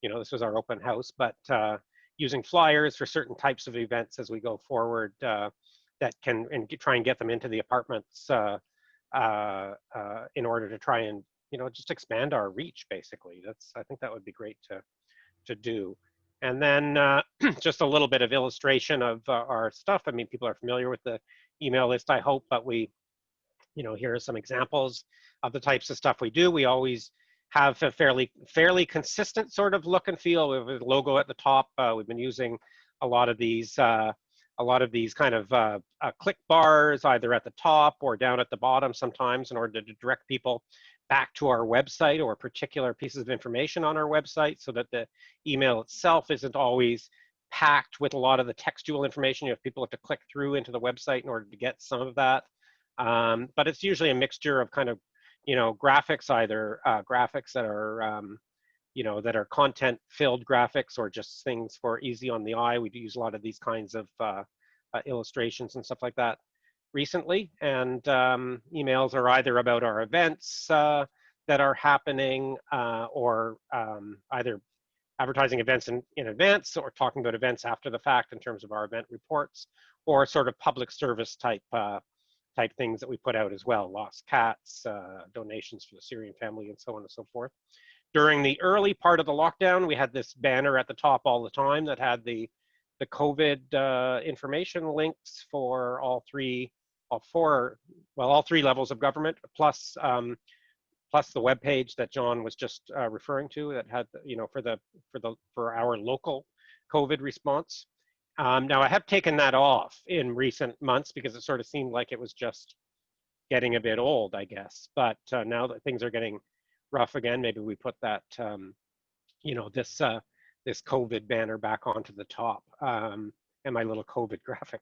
you know, this was our open house, but using flyers for certain types of events as we go forward, that can try and get them into the apartments in order to try and, you know, just expand our reach. Basically, I think that would be great to do. And then just a little bit of illustration of our stuff. I mean, people are familiar with the email list, I hope, but we, you know, here are some examples of the types of stuff we do. We always have a fairly consistent sort of look and feel. We have a logo at the top. We've been using a lot of these kind of click bars, either at the top or down at the bottom sometimes, in order to direct people back to our website or particular pieces of information on our website, so that the email itself isn't always packed with a lot of the textual information. You have people have to click through into the website in order to get some of that. But it's usually a mixture of kind of, you know, graphics, either graphics that are, you know, that are content filled graphics, or just things for easy on the eye. We do use a lot of these kinds of illustrations and stuff like that recently. And emails are either about our events that are happening, or either advertising events in advance, or talking about events after the fact in terms of our event reports, or sort of public service type things that we put out as well, lost cats, donations for the Syrian family, and so on and so forth. During the early part of the lockdown, we had this banner at the top all the time that had the COVID information links for all three levels of government, plus the web page that John was just referring to, that had, you know, for our local COVID response. Now, I have taken that off in recent months because it sort of seemed like it was just getting a bit old, I guess. But now that things are getting rough again, maybe we put that, you know, this COVID banner back onto the top, and my little COVID graphic.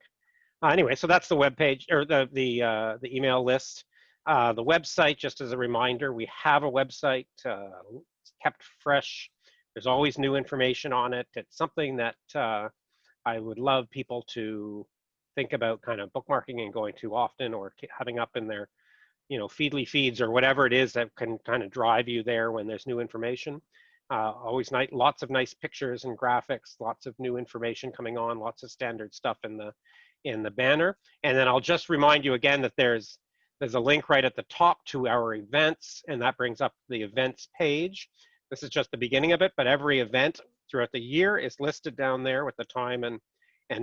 Anyway, so that's the web page, or the email list. The website, just as a reminder, we have a website. It's kept fresh. There's always new information on it. It's something that I would love people to think about kind of bookmarking and going to often, or having up in their, you know, Feedly feeds or whatever it is that can kind of drive you there when there's new information. Always nice, lots of nice pictures and graphics, lots of new information coming on, lots of standard stuff in the banner. And then I'll just remind you again that there's a link right at the top to our events, and that brings up the events page. This is just the beginning of it, but every event throughout the year is listed down there with the time and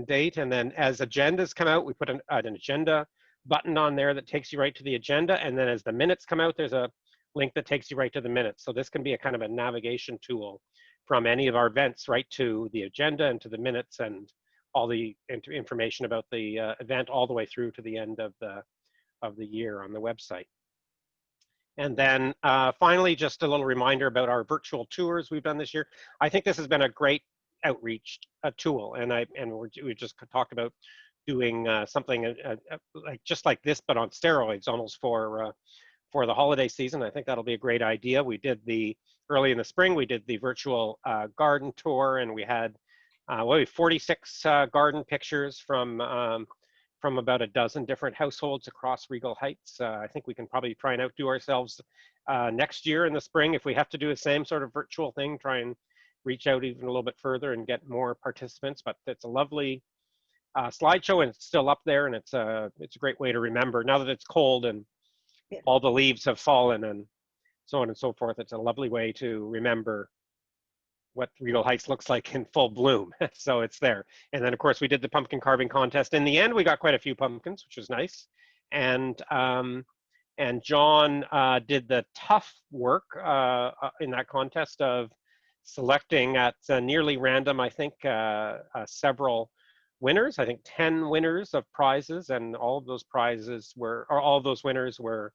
date. And then as agendas come out, we put an agenda button on there that takes you right to the agenda. And then as the minutes come out, there's a link that takes you right to the minutes. So this can be a kind of a navigation tool from any of our events right to the agenda and to the minutes, and all the information about the event all the way through to the end of the year on the website. And then finally, just a little reminder about our virtual tours we've done this year. I think this has been a great outreach tool, and we just talked about doing something just like this, but on steroids, almost for the holiday season. I think that'll be a great idea. We did early in the spring, we did the virtual garden tour, and we had 46 garden pictures from about a dozen different households across Regal Heights. I think we can probably try and outdo ourselves next year in the spring if we have to do the same sort of virtual thing, try and reach out even a little bit further and get more participants. But it's a lovely slideshow, and it's still up there, and it's a great way to remember now that it's cold and all the leaves have fallen and so on and so forth. It's a lovely way to remember what Regal Heights looks like in full bloom. So it's there. And then of course we did the pumpkin carving contest. In the end, we got quite a few pumpkins, which was nice. And John did the tough work in that contest of selecting at nearly random, I think, several winners. I think 10 winners of prizes, and all of those prizes were, or all of those winners were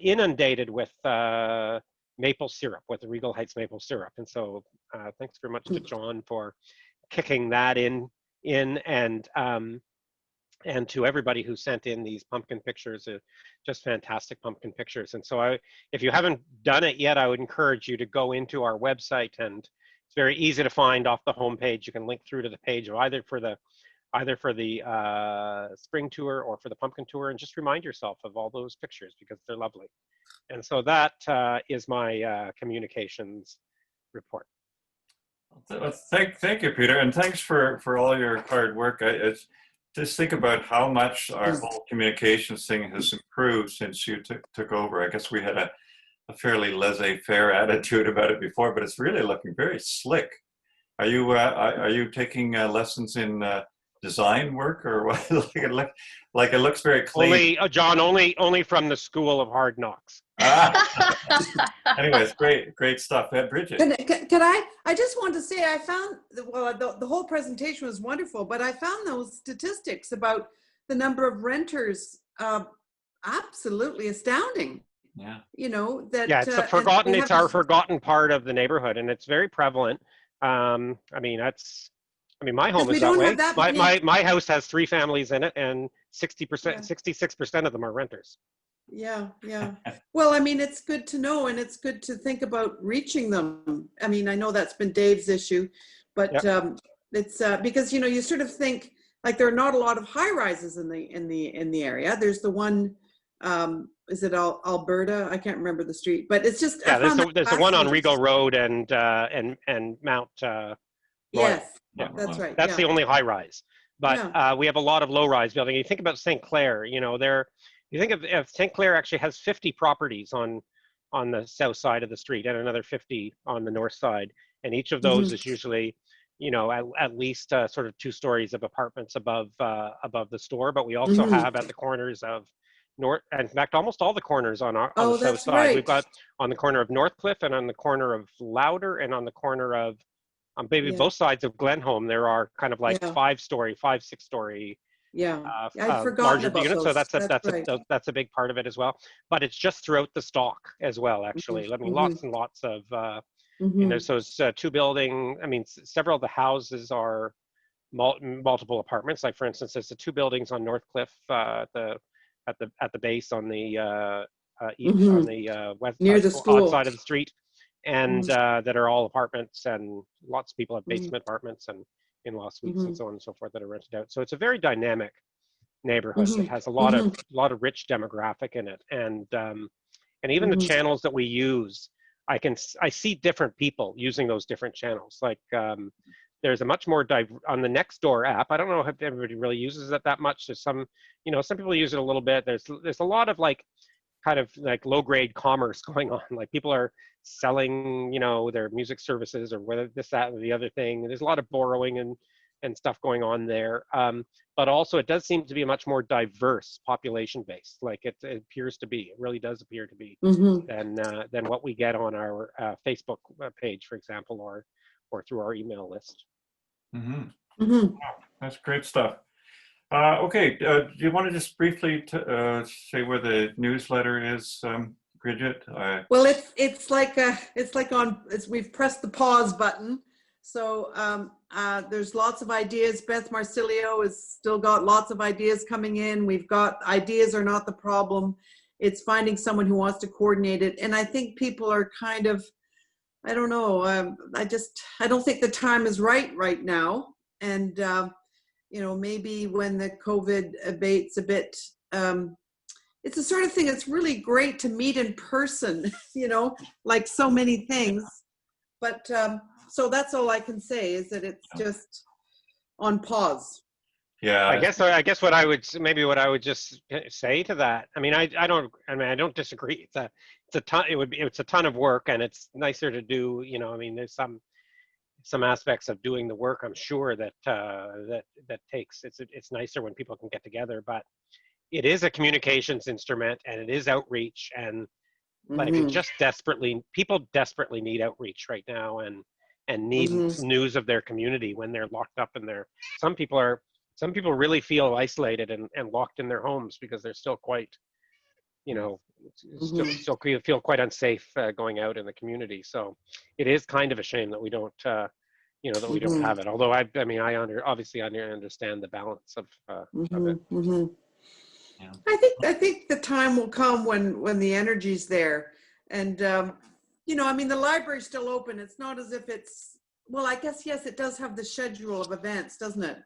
inundated with maple syrup, with the Regal Heights maple syrup. And so thanks very much to John for kicking that in and to everybody who sent in these pumpkin pictures, just fantastic pumpkin pictures. And so if you haven't done it yet, I would encourage you to go into our website, and it's very easy to find off the homepage. You can link through to the page of either for the spring tour or for the pumpkin tour, and just remind yourself of all those pictures because they're lovely. And so that is my communications report.
Thank you, Peter, and thanks for all your hard work. Just think about how much our whole communications thing has improved since you took over. I guess we had a fairly laissez-faire attitude about it before, but it's really looking very slick. Are you taking lessons in design work, or what? Like it looks very clean?
John, only from the School of Hard Knocks.
Anyways, great stuff. Bridget.
Can I just want to say, I found, well, the whole presentation was wonderful, but I found those statistics about the number of renters absolutely astounding.
Yeah.
You know, that.
Yeah, it's our forgotten part of the neighborhood, and it's very prevalent. I mean, my home is that way. My house has 3 families in it, and 66% of them are renters.
Yeah. Well, I mean, it's good to know, and it's good to think about reaching them. I mean, I know that's been Dave's issue, but it's because, you know, you sort of think like there are not a lot of high rises in the area. There's the one, is it Alberta? I can't remember the street, but it's just
there's the one on Regal Road and Mount.
Yes,
yeah.
That's right.
That's the only high rise, but we have a lot of low rise building. You think about St. Clair, you know, you think of St. Clair actually has 50 properties on the south side of the street and another 50 on the north side, and each of those is usually, you know, at least sort of 2 stories of apartments above the store. But we also have at the corners of north, and in fact, almost all the corners on the south side.
Right.
We've got on the corner of Northcliffe and on the corner of Louder and on the corner of both sides of Glenholm. There are kind of like 5-story, 5-6-story.
I'd forgotten about
units,
those.
So that's a big part of it as well. But it's just throughout the stock as well, actually. I mean, lots and lots of you know. So it's 2 building. I mean, several of the houses are multiple apartments. Like for instance, there's the 2 buildings on Northcliffe at the base on the west
near the school
side of the street, and that are all apartments, and lots of people have basement apartments and in-law suites and so on and so forth that are rented out. So it's a very dynamic neighborhood. It has a lot of rich demographic in it, and even the channels that we use, I see different people using those different channels. Like there's a much more on the Nextdoor app. I don't know if everybody really uses it that much. There's some people use it a little bit. There's a lot of like kind of like low-grade commerce going on. Like people are selling, you know, their music services or whether this, that, or the other thing. There's a lot of borrowing and stuff going on there. But also it does seem to be a much more diverse population base. Like it appears to be, it really does appear to be than what we get on our Facebook page, for example, or through our email list.
That's great stuff. Okay, do you want to just briefly say where the newsletter is, Bridget?
Well, it's like we've pressed the pause button. So there's lots of ideas. Beth Marsilio has still got lots of ideas coming in. We've got ideas are not the problem. It's finding someone who wants to coordinate it. And I think people are kind of, I don't know. I don't think the time is right now. And you know, maybe when the COVID abates a bit, it's the sort of thing that's really great to meet in person, you know, like so many things. But so that's all I can say is that it's just on pause.
Yeah.
I guess what I would just say to that. I mean, I don't disagree. It's a ton. It's a ton of work, and it's nicer to do. You know, I mean, there's some aspects of doing the work. I'm sure that that takes. It's nicer when people can get together, but it is a communications instrument, and it is outreach. And like, people desperately need outreach right now, and need news of their community when they're locked up in their. Some people really feel isolated and locked in their homes because they're still quite, you know, still feel quite unsafe going out in the community. So it is kind of a shame that we don't, you know, that we don't have it. Although I obviously understand the balance of it.
Yeah.
I think the time will come when the energy's there, and you know, I mean, the library's still open. It's not as if it's, well, I guess yes, it does have the schedule of events, doesn't it?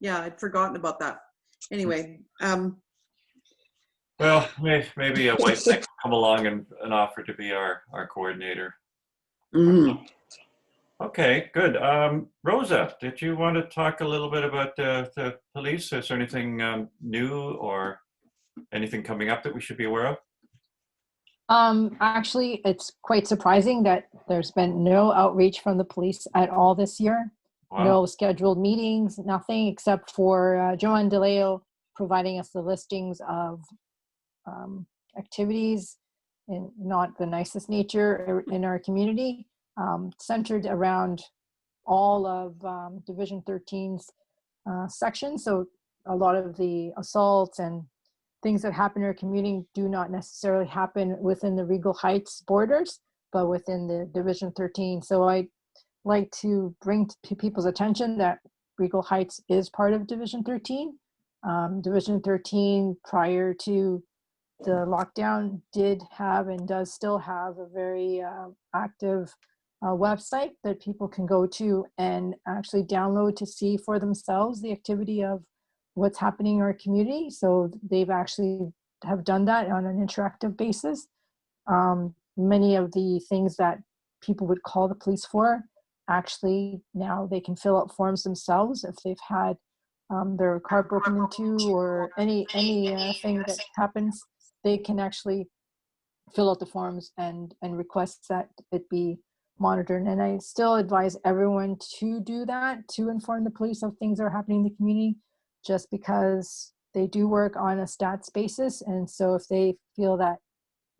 Yeah, I'd forgotten about that. Anyway,
well, maybe a white might come along and offer to be our coordinator. Okay, good. Rosa, did you want to talk a little bit about the police? Is there anything new or anything coming up that we should be aware of?
Actually, it's quite surprising that there's been no outreach from the police at all this year. Wow. No scheduled meetings, nothing except for Joanne DeLeo providing us the listings of activities in not the nicest nature in our community, centered around all of Division 13's sections. So a lot of the assaults and things that happen in our community do not necessarily happen within the Regal Heights borders, but within the Division 13. So I like to bring to people's attention that Regal Heights is part of Division 13. Division 13, prior to the lockdown, did have and does still have a very active website that people can go to and actually download to see for themselves the activity of what's happening in our community. So they've actually have done that on an interactive basis. Many of the things that people would call the police for, actually now they can fill out forms themselves if they've had their car broken into or any thing that happens. They can actually fill out the forms and request that it be monitored. And I still advise everyone to do that, to inform the police of things that are happening in the community, just because they do work on a stats basis. And so if they feel that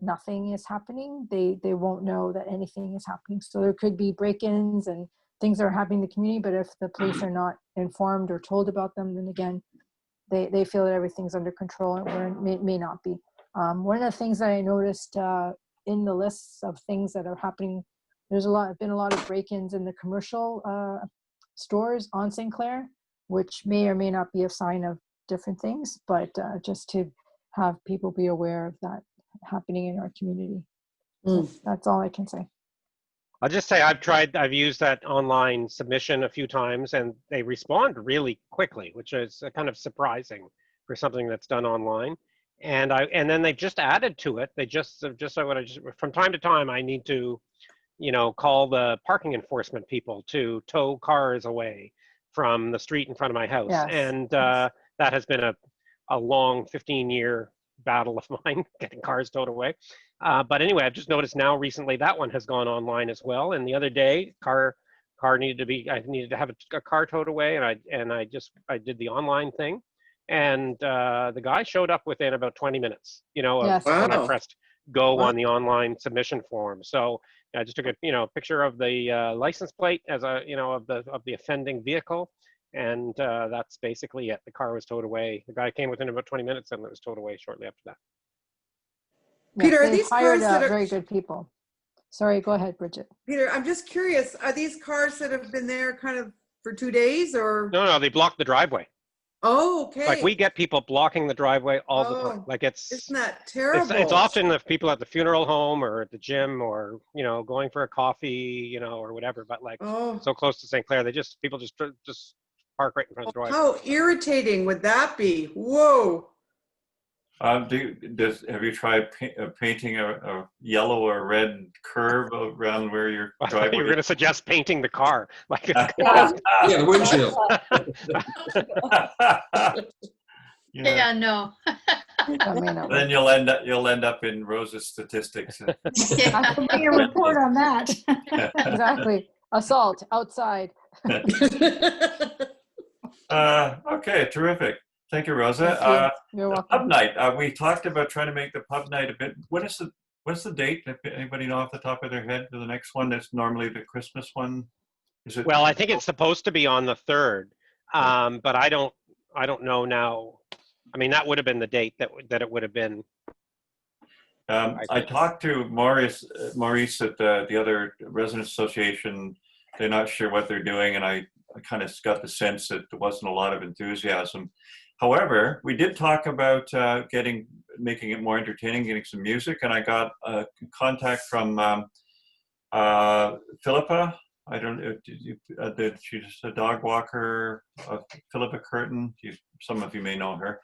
nothing is happening, they won't know that anything is happening. So there could be break-ins and things that are happening in the community, but if the police are not informed or told about them, then again, they feel that everything's under control, and it may not be. One of the things that I noticed in the lists of things that are happening, there's been a lot of break-ins in the commercial stores on St. Clair, which may or may not be a sign of different things, but just to have people be aware of that happening in our community. So that's all I can say.
I'll just say I've used that online submission a few times, and they respond really quickly, which is kind of surprising for something that's done online. And then they've just added to it. They just from time to time, I need to, you know, call the parking enforcement people to tow cars away from the street in front of my house. Yes. And that has been a long 15-year battle of mine, getting cars towed away. But anyway, I've just noticed now recently that one has gone online as well. And the other day, I needed to have a car towed away, and I did the online thing, and the guy showed up within about 20 minutes. You know, yes. When I pressed go on the online submission form. So I just took a picture of the license plate as of the offending vehicle. And that's basically it. The car was towed away. The guy came within about 20 minutes, and it was towed away shortly after that.
Peter,
yes, are these cars that are very good people? Sorry, go ahead, Bridget.
Peter, I'm just curious. Are these cars that have been there kind of for 2 days, or?
No, they blocked the driveway.
Oh, okay.
Like, we get people blocking the driveway all the time. Like,
isn't that terrible?
It's often the people at the funeral home or at the gym, or going for a coffee, or whatever. But like so close to St. Clair, people just park right in front of the driveway.
How irritating would that be? Whoa.
Have you tried painting a yellow or red curve around where your
I
driveway?
thought you were going to suggest painting the car. Like,
Yeah, the windshield.
Yeah, no.
Then you'll end up in Rosa's statistics.
Yeah.
I can bring a report on that.
Exactly. Assault outside.
Okay, terrific. Thank you, Rosa.
Thank you. You're welcome.
Pub night. We talked about trying to make the pub night a bit. What's the date? If anybody know off the top of their head for the next one? That's normally the Christmas one. Is it?
Well, I think it's supposed to be on the 3rd, but I don't know now. I mean, that would have been the date that it would have been.
I talked to Maurice at the other residents association. They're not sure what they're doing, and I kind of got the sense that there wasn't a lot of enthusiasm. However, we did talk about making it more entertaining, getting some music, and I got a contact from Philippa. I don't know, she's a dog walker, Philippa Curtin. Some of you may know her.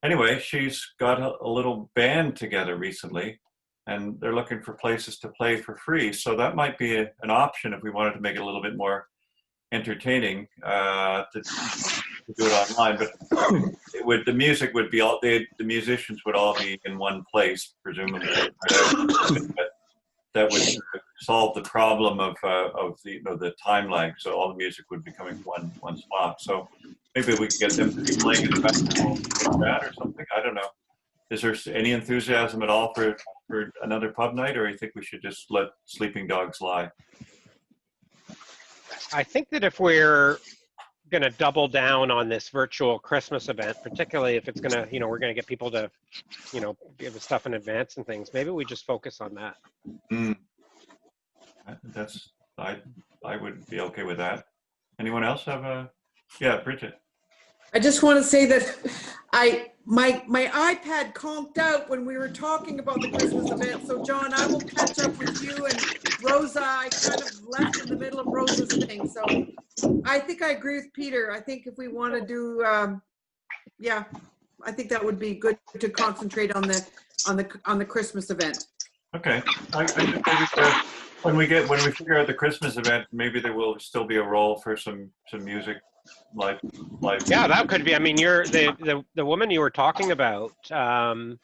Anyway, she's got a little band together recently, and they're looking for places to play for free. So that might be an option if we wanted to make it a little bit more entertaining to do it online. But the music would be the musicians would all be in one place, presumably. That would solve the problem of the time lag. So all the music would be coming from one spot. So maybe we could get them to be playing in the background like that or something. I don't know. Is there any enthusiasm at all for another pub night, or you think we should just let sleeping dogs lie?
I think that if we're going to double down on this virtual Christmas event, particularly if it's going to, we're going to get people to, give us stuff in advance and things, maybe we just focus on that.
I would be okay with that. Anyone else have yeah, Bridget.
I just want to say that my iPad conked out when we were talking about the Christmas event. So John, I will catch up with you, and Rosa, I kind of left in the middle of Rosa's thing. So I think I agree with Peter. I think if we want to do, yeah, I think that would be good to concentrate on the Christmas event.
Okay. I think when we figure out the Christmas event, maybe there will still be a role for some music. Like
yeah, that could be. I mean, you're the woman you were talking about, and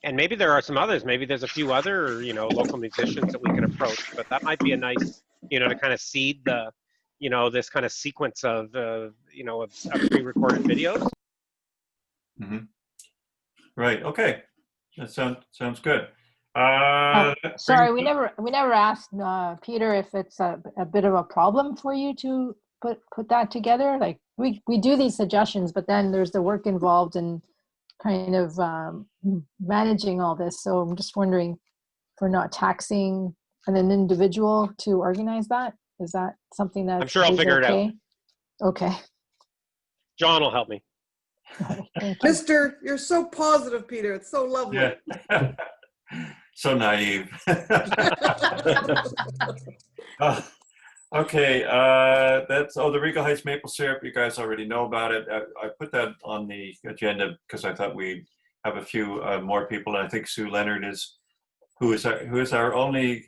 maybe there are some others. Maybe there's a few other local musicians that we can approach. But that might be a nice to kind of seed the this kind of sequence of of pre-recorded videos.
Mm-hmm. Right. Okay. That sounds good.
Sorry, we never asked Peter if it's a bit of a problem for you to put that together. Like we do these suggestions, but then there's the work involved in kind of managing all this. So I'm just wondering if we're not taxing an individual to organize that. Is that something that
I'm sure I'll figure it out.
Okay.
John will help me.
Mister, you're so positive, Peter. It's so lovely.
Yeah. So naive. Okay, that's the Regal Heights maple syrup. You guys already know about it. I put that on the agenda because I thought we'd have a few more people, and I think Sue Leonard who is our only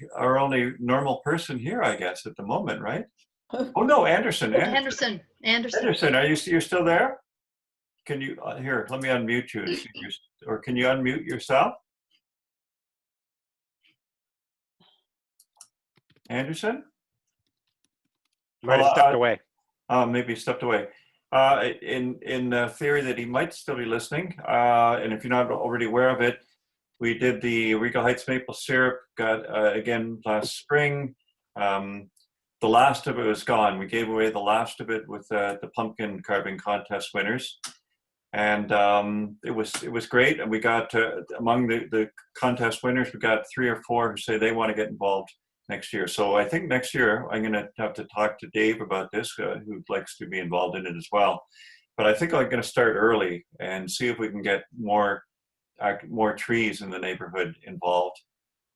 normal person here, I guess, at the moment, right? Oh no, Anderson.
Anderson.
Anderson, you're still there? Can you here? Let me unmute you, or can you unmute yourself? Anderson?
Might have stepped away.
Maybe he stepped away. In theory that he might still be listening, and if you're not already aware of it, we did the Regal Heights maple syrup, got again last spring. The last of it was gone. We gave away the last of it with the pumpkin carving contest winners. And it was great. And we got among the contest winners, we got 3 or 4 who say they want to get involved next year. So I think next year I'm going to have to talk to Dave about this, who likes to be involved in it as well. But I think I'm going to start early and see if we can get more trees in the neighborhood involved,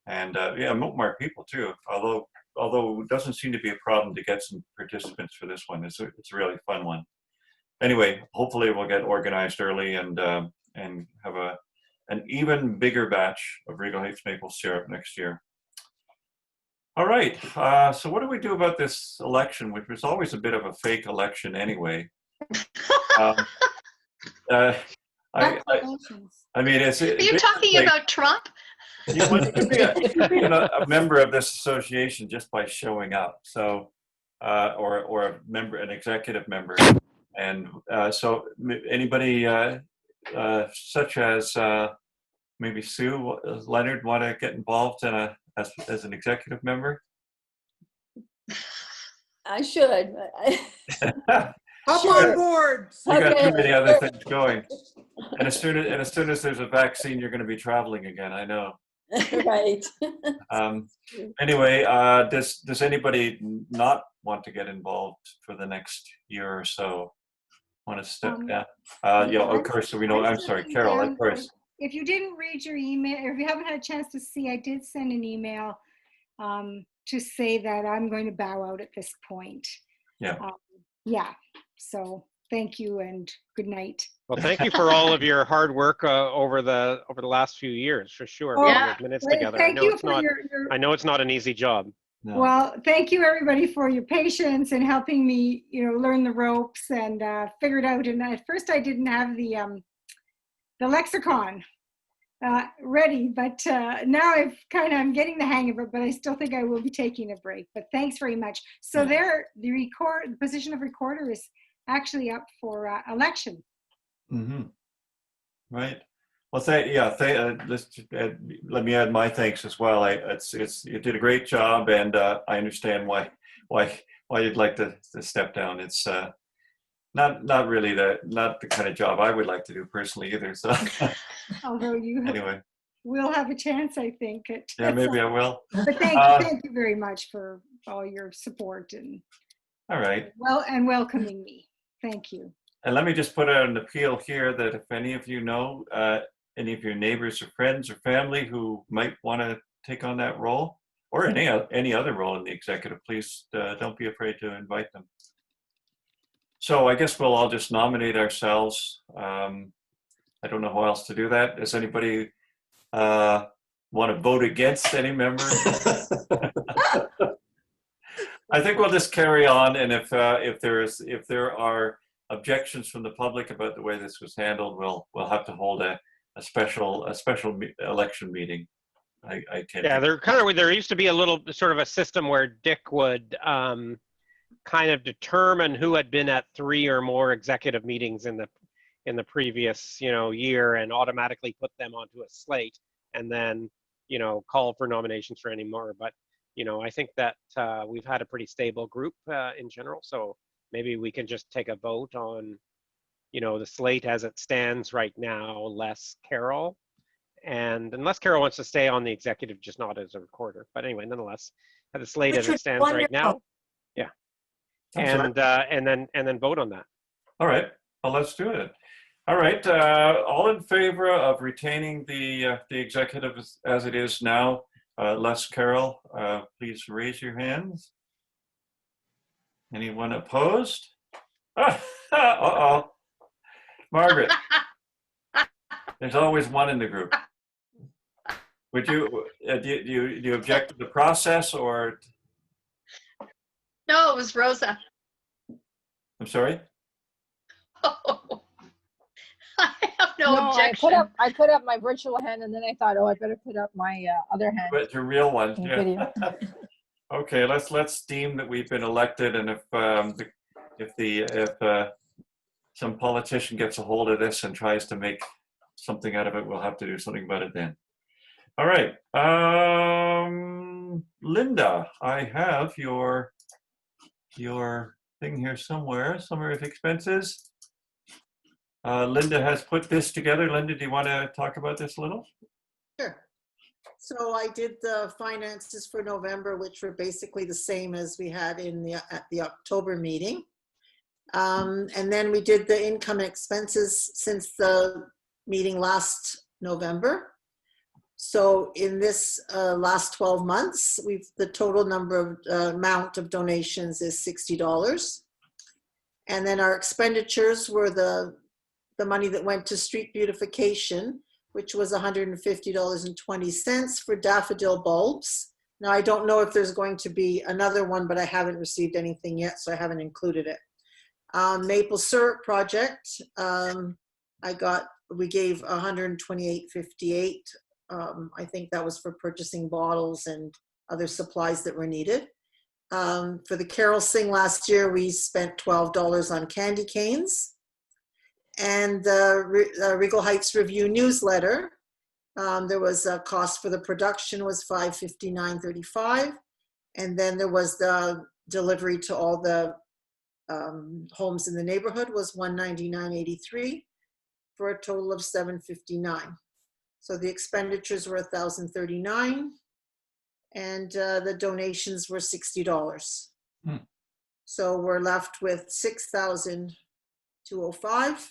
and yeah, more people too. Although it doesn't seem to be a problem to get some participants for this one. It's a really fun one. Anyway, hopefully we'll get organized early and have an even bigger batch of Regal Heights maple syrup next year. All right, so what do we do about this election, which was always a bit of a fake election anyway? I mean,
are you talking about Trump?
You could be a member of this association just by showing up. So, or a member, an executive member, and so anybody such as maybe Sue Leonard want to get involved in as an executive member?
I should.
Hop on board.
You got too many other things going. And as soon as there's a vaccine, you're going to be traveling again. I know.
Right.
Anyway, does anybody not want to get involved for the next year or so? Want to step down? Yeah, of course. So we know. I'm sorry, Carol. Of course.
If you didn't read your email, or if you haven't had a chance to see, I did send an email to say that I'm going to bow out at this point.
Yeah.
Yeah. So thank you and good night.
Well, thank you for all of your hard work over the last few years, for sure.
Yeah.
Minutes together.
Thank you for
I know it's not an easy job.
No.
Well, thank you everybody for your patience and helping me, learn the ropes and figure it out. And at first I didn't have the lexicon ready, but now I'm getting the hang of it, but I still think I will be taking a break. But thanks very much. So the position of recorder is actually up for election.
Mm-hmm. Right. Well, let me add my thanks as well. You did a great job, and I understand why you'd like to step down. It's not really not the kind of job I would like to do personally either. So,
although
anyway,
we'll have a chance, I think.
Yeah, maybe I will.
But thank you very much for all your support and
all right.
and welcoming me. Thank you.
And let me just put out an appeal here that if any of you know any of your neighbors or friends or family who might want to take on that role or any other role in the executive, please don't be afraid to invite them. So I guess we'll all just nominate ourselves. I don't know how else to do that. Does anybody want to vote against any member? I think we'll just carry on, and if there are objections from the public about the way this was handled, we'll have to hold a special election meeting. There used to be a little sort of a system where Dick would kind of determine who had been at 3 or more executive meetings in the previous year and automatically put them onto a slate, and then call for nominations for any more. But I think that we've had a pretty stable group in general, so maybe we can just take a vote on the slate as it stands right now, less Carol. And unless Carol wants to stay on the executive, just not as a recorder. But anyway, nonetheless, at the slate as it stands right now. Yeah. And then vote on that. All right. Well, let's do it. All right. All in favor of retaining the executive as it is now, less Carol, please raise your hands. Anyone opposed? Uh-oh. Margaret. There's always one in the group. Would you do you object to the process or?
No, it was Rosa.
I'm sorry?
Oh, I have no objection.
I put up my virtual hand, and then I thought, I better put up my other hand.
But your real one, yeah. Okay, let's deem that we've been elected, and if some politician gets a hold of this and tries to make something out of it, we'll have to do something about it then. All right, Linda, I have your thing here somewhere. Summary of expenses. Linda has put this together. Linda, do you want to talk about this a little?
Sure. So I did the finances for November, which were basically the same as we had at the October meeting. And then we did the income expenses since the meeting last November. So in this last 12 months, the total number of amount of donations is $60. And then our expenditures were the money that went to street beautification,
which was $150.20 for daffodil bulbs. Now, I don't know if there's going to be another one, but I haven't received anything yet, so I haven't included it. Maple syrup project, we gave $128.58. I think that was for purchasing bottles and other supplies that were needed. For the Carol Sing last year, we spent $12 on candy canes. And the Regal Heights Review newsletter, there was a cost for the production was $559.35. And then there was the delivery to all the homes in the neighborhood was $199.83 for a total of $759. So the expenditures were $1,039 and the donations were $60. So we're left with $6,205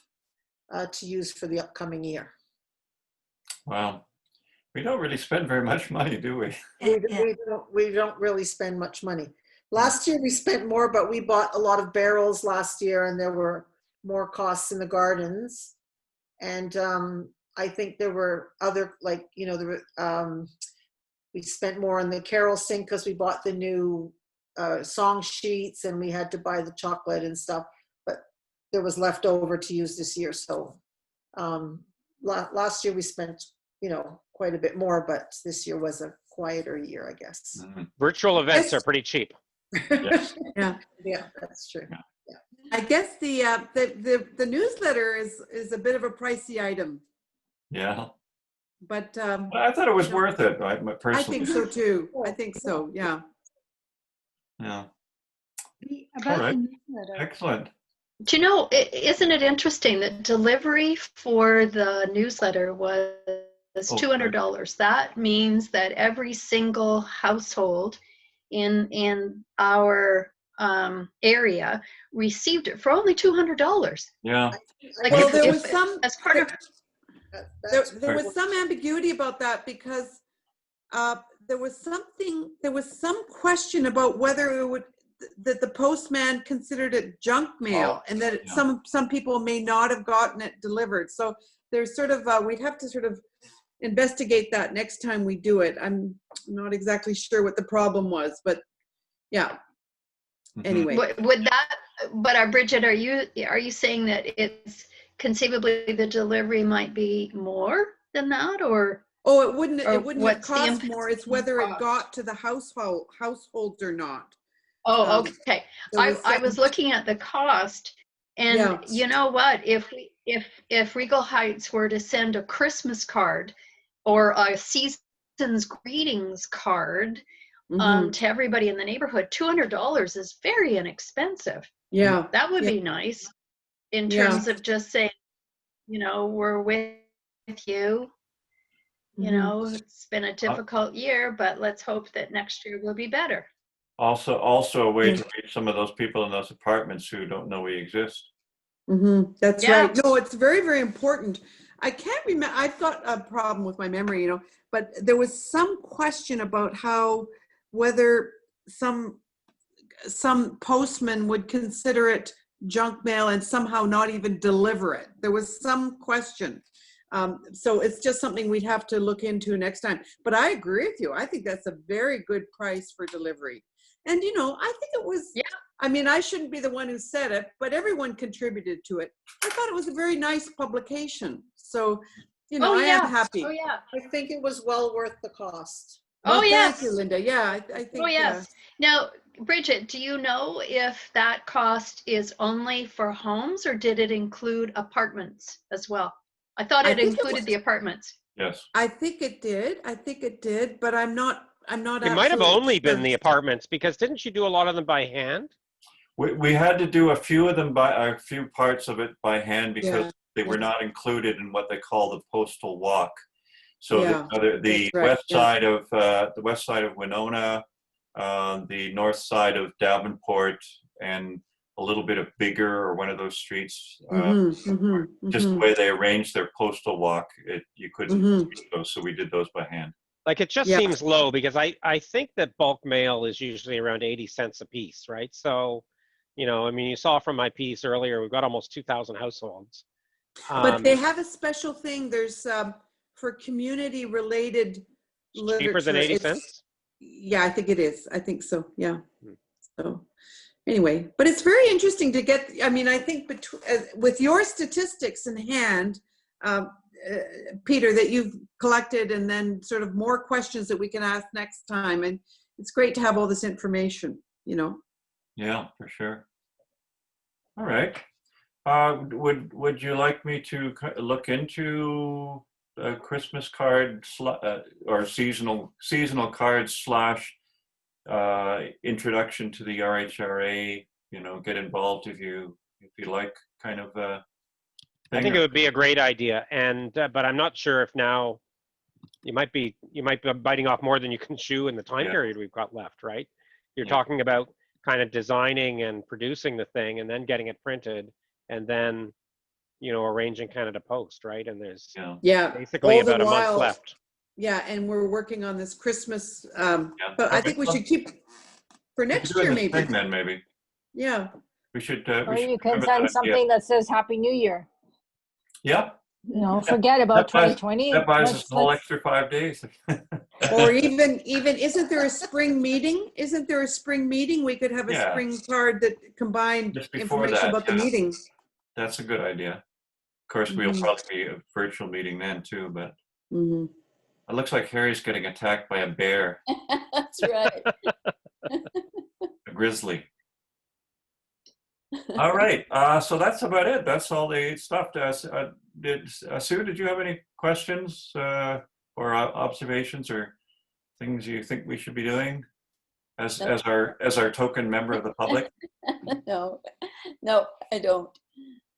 to use for the upcoming year.
Wow. We don't really spend very much money, do we?
We don't really spend much money. Last year we spent more, but we bought a lot of barrels last year and there were more costs in the gardens. And I think there were other, like, you know, we spent more on the Carol Sing because we bought the new song sheets and we had to buy the chocolate and stuff, but there was left over to use this year. So last year we spent, you know, quite a bit more, but this year was a quieter year, I guess.
Virtual events are pretty cheap.
Yes.
Yeah, that's true. Yeah.
I guess the newsletter is a bit of a pricey item.
Yeah.
But
I thought it was worth it, personally.
I think so too. I think so. Yeah.
Yeah.
About
All right.
the newsletter.
Excellent.
Do you know, isn't it interesting that delivery for the newsletter was $200? That means that every single household in our area received it for only $200.
Yeah.
Like,
well, there was some
as part of
there was some ambiguity about that because there was some question about whether it would that the postman considered it junk mail and that some people may not have gotten it delivered. So there's sort of we'd have to sort of investigate that next time we do it. I'm not exactly sure what the problem was, but yeah. Anyway,
would that? But Bridget, are you saying that it's conceivably the delivery might be more than that, or?
Oh, it wouldn't have cost more. It's whether it got to the households or not.
Oh, okay. I was looking at the cost, and you know what? If Regal Heights were to send a Christmas card or a season's greetings card to everybody in the neighborhood, $200 is very inexpensive.
Yeah,
that would be nice in terms of just saying, you know, we're with you. You know, it's been a difficult year, but let's hope that next year will be better.
Also a way to reach some of those people in those apartments who don't know we exist.
That's right. No, it's very, very important. I can't remember. I've got a problem with my memory, you know, but there was some question about whether some postman would consider it junk mail and somehow not even deliver it. There was some question. So it's just something we'd have to look into next time. But I agree with you. I think that's a very good price for delivery. And, you know, I think it was, I mean, I shouldn't be the one who said it, but everyone contributed to it. I thought it was a very nice publication. So, you know, I am happy.
Oh, yeah.
I think it was well worth the cost.
Oh, yes.
Thank you, Linda. Yeah, I think.
Oh, yes. Now, Bridget, do you know if that cost is only for homes or did it include apartments as well? I thought it included the apartments.
Yes.
I think it did, but I'm not.
It might have only been the apartments, because didn't you do a lot of them by hand?
We had to do a few of them a few parts of it by hand because they were not included in what they call the postal walk. So the west side of Winona, the north side of Davenport, and a little bit of Bigger or one of those streets. Just the way they arranged their postal walk, you couldn't do those, so we did those by hand.
Like, it just seems low, because I think that bulk mail is usually around 80 cents a piece, right? So, you know, I mean, you saw from my piece earlier, we've got almost 2,000 households.
But they have a special thing. There's for community related literature.
Cheaper than 80 cents?
Yeah, I think it is. I think so. Yeah. So anyway, but it's very interesting to get, I mean, I think with your statistics in hand, Peter, that you've collected, and then sort of more questions that we can ask next time. And it's great to have all this information, you know.
Yeah, for sure. All right. Would you like me to look into a Christmas card or seasonal cards / introduction to the RHRA? You know, get involved if you like, kind of thing?
I think it would be a great idea, and but I'm not sure if now you might be biting off more than you can chew in the time period we've got left, right? You're talking about kind of designing and producing the thing, and then getting it printed, and then, you know, arranging kind of to post, right? And there's basically about a month left.
Yeah, and we're working on this Christmas, but I think we should keep for next year, maybe.
Then maybe.
Yeah.
We should.
Or you can send something that says Happy New Year.
Yep.
You know, forget about 2020.
That buys us a whole extra 5 days.
Or even isn't there a spring meeting? Isn't there a spring meeting? We could have a spring card that combined information about the meeting.
That's a good idea. Of course, we'll probably be a virtual meeting then too, but it looks like Harry's getting attacked by a bear.
That's right.
A grizzly. All right, so that's about it. That's all the stuff. Sue, did you have any questions or observations or things you think we should be doing as our token member of the public?
No, I don't.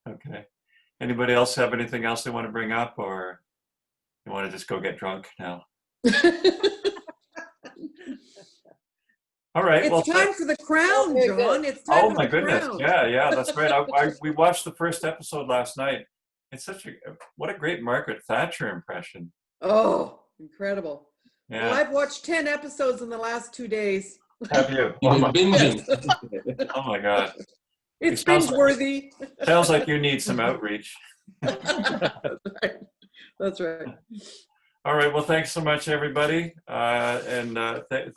Okay. Anybody else have anything else they want to bring up, or you want to just go get drunk now? All right.
It's time for the crown, John. It's time
oh
for
my
the
goodness!
crown.
Yeah, that's right. We watched the first episode last night. It's what a great Margaret Thatcher impression.
Oh, incredible!
Yeah.
Well, I've watched 10 episodes in the last 2 days.
Have you?
Oh my binging.
Oh my God!
It's binge-worthy.
Sounds like you need some outreach.
That's right.
All right. Well, thanks so much, everybody, and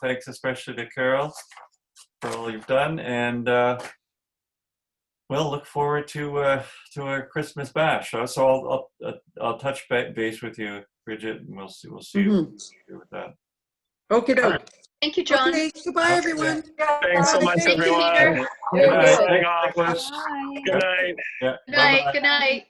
thanks especially to Carol for all you've done. And we'll look forward to a Christmas bash. So I'll touch base with you, Bridget, and we'll see what you do with that.
Okay.
Right.
Thank you, John.
Okay. Goodbye, everyone.
Thanks so much, everyone.
Good night.
Good night.
Yeah.
Good night. Good night.